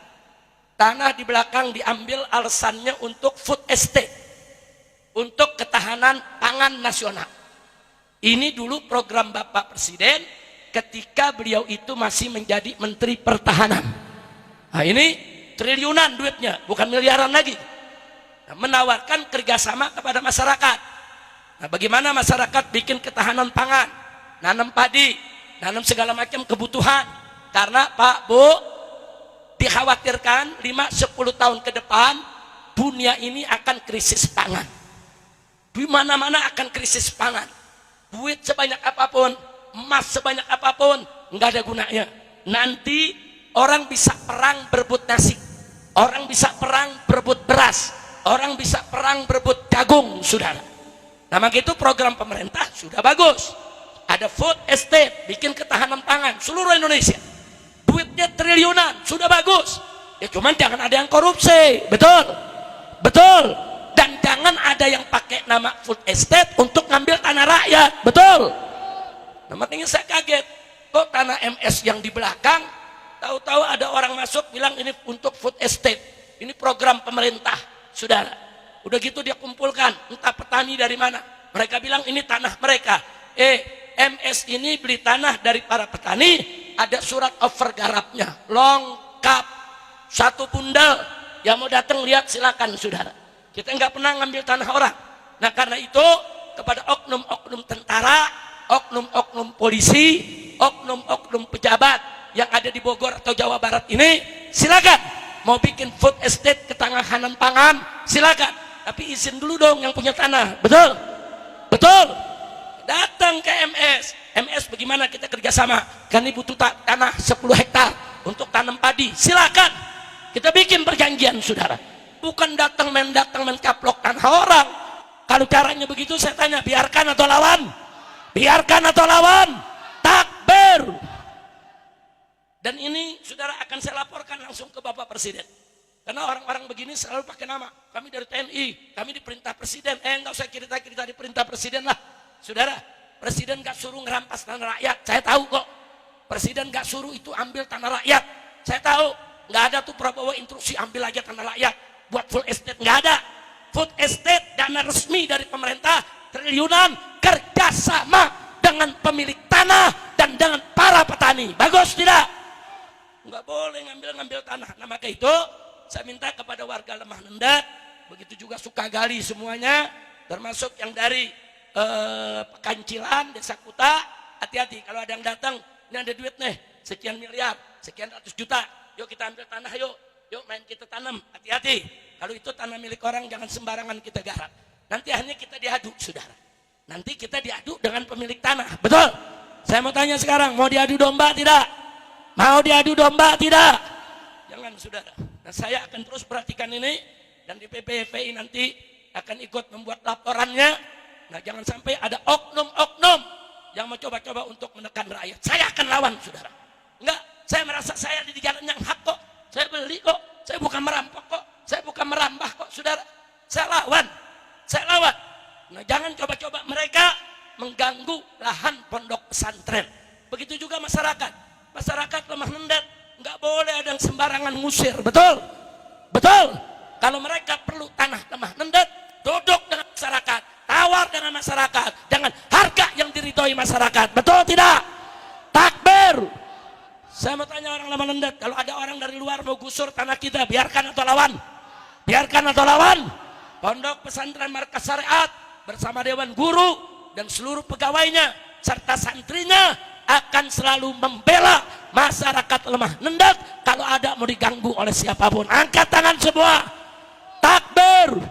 tanah di belakang diambil alasannya untuk food estate, untuk ketahanan pangan nasional. Ini dulu program Bapak Presiden ketika beliau itu masih menjadi Menteri Pertahanan. Nah, ini triliunan duitnya, bukan miliaran lagi. Nah, menawarkan kerjasama kepada masyarakat. Nah, bagaimana masyarakat bikin ketahanan pangan, nanam padi, nanam segala macam kebutuhan. Karena Pak Bu, dikhawatirkan 5-10 tahun ke depan dunia ini akan krisis pangan. Di mana-mana akan krisis pangan. Duit sebanyak apapun, emas sebanyak apapun, nggak ada gunanya. Nanti orang bisa perang berebut nasi, orang bisa perang berebut beras, orang bisa perang berebut jagung, saudara. Nah, maka itu program pemerintah sudah bagus. Ada food estate, bikin ketahanan pangan seluruh Indonesia. Duitnya triliunan, sudah bagus. Ya cuman jangan ada yang korupsi, betul, betul. Dan jangan ada yang pakai nama food estate untuk ngambil tanah rakyat, betul. Nah, makanya saya kaget, kok tanah MS yang di belakang, tahu-tahu ada orang masuk bilang ini untuk food estate, ini program pemerintah, saudara. Udah gitu dia kumpulkan, entah petani dari mana, mereka bilang ini tanah mereka. MS ini beli tanah dari para petani, ada surat offer garapnya, lengkap, satu bundel. Yang mau datang lihat silakan, saudara. Kita nggak pernah ngambil tanah orang. Nah, karena itu kepada oknum-oknum tentara, oknum-oknum polisi, oknum-oknum pejabat yang ada di Bogor atau Jawa Barat ini, silakan mau bikin food estate ketahanan pangan, silakan. Tapi izin dulu dong yang punya tanah, betul, betul. Datang ke MS bagaimana kita kerjasama? Kan ini butuh tanah 10 hektar untuk tanam padi, silakan. Kita bikin perjanjian, saudara. Bukan datang main caplok tanah orang. Kalau caranya begitu, saya tanya, biarkan atau lawan? Biarkan atau lawan? Takbir. Dan ini saudara akan saya laporkan langsung ke Bapak Presiden. Karena orang-orang begini selalu pakai nama. Kami dari TNI, kami diperintah Presiden. Enggak usah cerita-cerita diperintah Presiden lah. Saudara, Presiden gak suruh ngerampas tanah rakyat. Saya tahu kok. Presiden gak suruh itu ambil tanah rakyat. Saya tahu. Gak ada tuh Prabowo instruksi ambil aja tanah rakyat buat full estate, nggak ada. Food estate dana resmi dari pemerintah triliunan, kerjasama dengan pemilik tanah dan dengan para petani. Bagus tidak? Nggak boleh ngambil tanah. Nah, maka itu saya minta kepada warga lemah nendat, begitu juga Sukagali semuanya, termasuk yang dari Pekancilan, Desa Kuta, hati-hati kalau ada yang datang, ini ada duit nih, sekian miliar, sekian ratus juta, yuk kita ambil tanah yuk. Yuk main kita tanam, hati-hati. Kalau itu tanah milik orang jangan sembarangan kita garap. Nanti akhirnya kita diadu, saudara. Nanti kita diadu dengan pemilik tanah, betul? Saya mau tanya sekarang, mau diadu domba tidak? Mau diadu domba tidak? Jangan, saudara. Nah, saya akan terus perhatikan ini dan di PPFI nanti akan ikut membuat laporannya. Nah, jangan sampai ada oknum-oknum yang mau coba-coba untuk menekan rakyat. Saya akan lawan, saudara. Enggak, saya merasa saya di jalan yang hak kok. Saya beli kok, saya bukan merampok kok, saya bukan merambah kok, saudara. Saya lawan, saya lawan. Nah, jangan coba-coba mereka mengganggu lahan pondok pesantren. Begitu juga masyarakat lemah nendat, nggak boleh ada yang sembarangan ngusir, betul? Betul. Kalau mereka perlu tanah lemah nendat, duduk dengan masyarakat, tawar dengan masyarakat, dengan harga yang diridhoi masyarakat, betul tidak? Takbir. Saya mau tanya orang lemah nendat, kalau ada orang dari luar mau gusur tanah kita, biarkan atau lawan? Biarkan atau lawan? Pondok Pesantren Markas Syariat bersama Dewan Guru dan seluruh pegawainya serta santrinya akan selalu membela masyarakat lemah nendat kalau ada mau diganggu oleh siapapun. Angkat tangan semua. Takbir.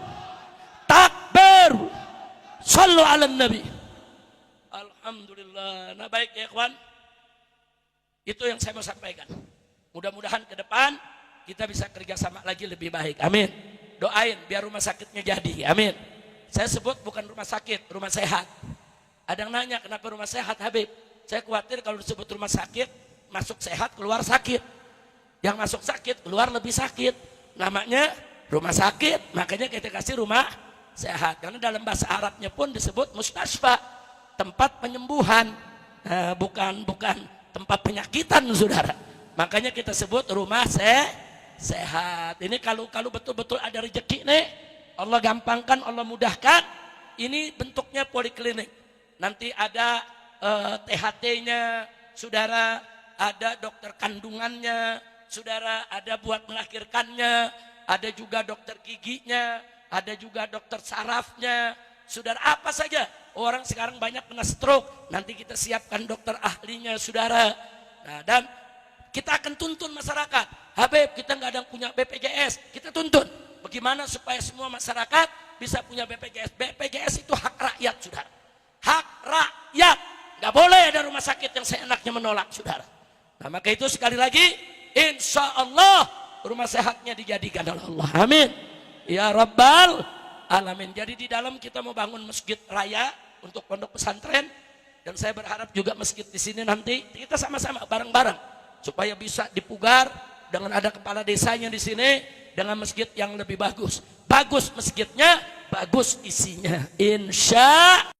Takbir. Sallu ala Nabi. Alhamdulillah. Nah, baik ya kawan. Itu yang saya mau sampaikan. Mudah-mudahan ke depan kita bisa kerjasama lagi lebih baik. Amin. Doain biar rumah sakitnya jadi. Amin. Saya sebut bukan rumah sakit, rumah sehat. Ada yang nanya kenapa rumah sehat, Habib? Saya khawatir kalau disebut rumah sakit, masuk sehat, keluar sakit. Yang masuk sakit, keluar lebih sakit. Namanya rumah sakit, makanya kita kasih rumah sehat. Karena dalam bahasa Arabnya pun disebut mustasfa, tempat penyembuhan. Bukan tempat penyakitan, saudara. Makanya kita sebut rumah sehat. Ini kalau betul-betul ada rezeki nih, Allah gampangkan, Allah mudahkan. Ini bentuknya poliklinik. Nanti ada THT-nya, saudara, ada dokter kandungannya, saudara, ada buat melahirkannya, ada juga dokter giginya, ada juga dokter sarafnya, saudara, apa saja. Orang sekarang banyak kena stroke, nanti kita siapkan dokter ahlinya, saudara. Nah, dan kita akan tuntun masyarakat. Habib, kita nggak ada punya BPJS, kita tuntun. Bagaimana supaya semua masyarakat bisa punya BPJS? BPJS itu hak rakyat, saudara. Hak rakyat. Nggak boleh ada rumah sakit yang seenaknya menolak, saudara. Nah, maka itu sekali lagi, insya Allah rumah sehatnya dijadikan oleh Allah. Amin. Ya Rabbal Alamin. Jadi di dalam kita mau bangun masjid raya untuk pondok pesantren, dan saya berharap juga masjid di sini nanti kita sama-sama bareng-bareng supaya bisa dipugar dengan ada kepala desanya di sini dengan masjid yang lebih bagus. Bagus masjidnya, bagus isinya. Insya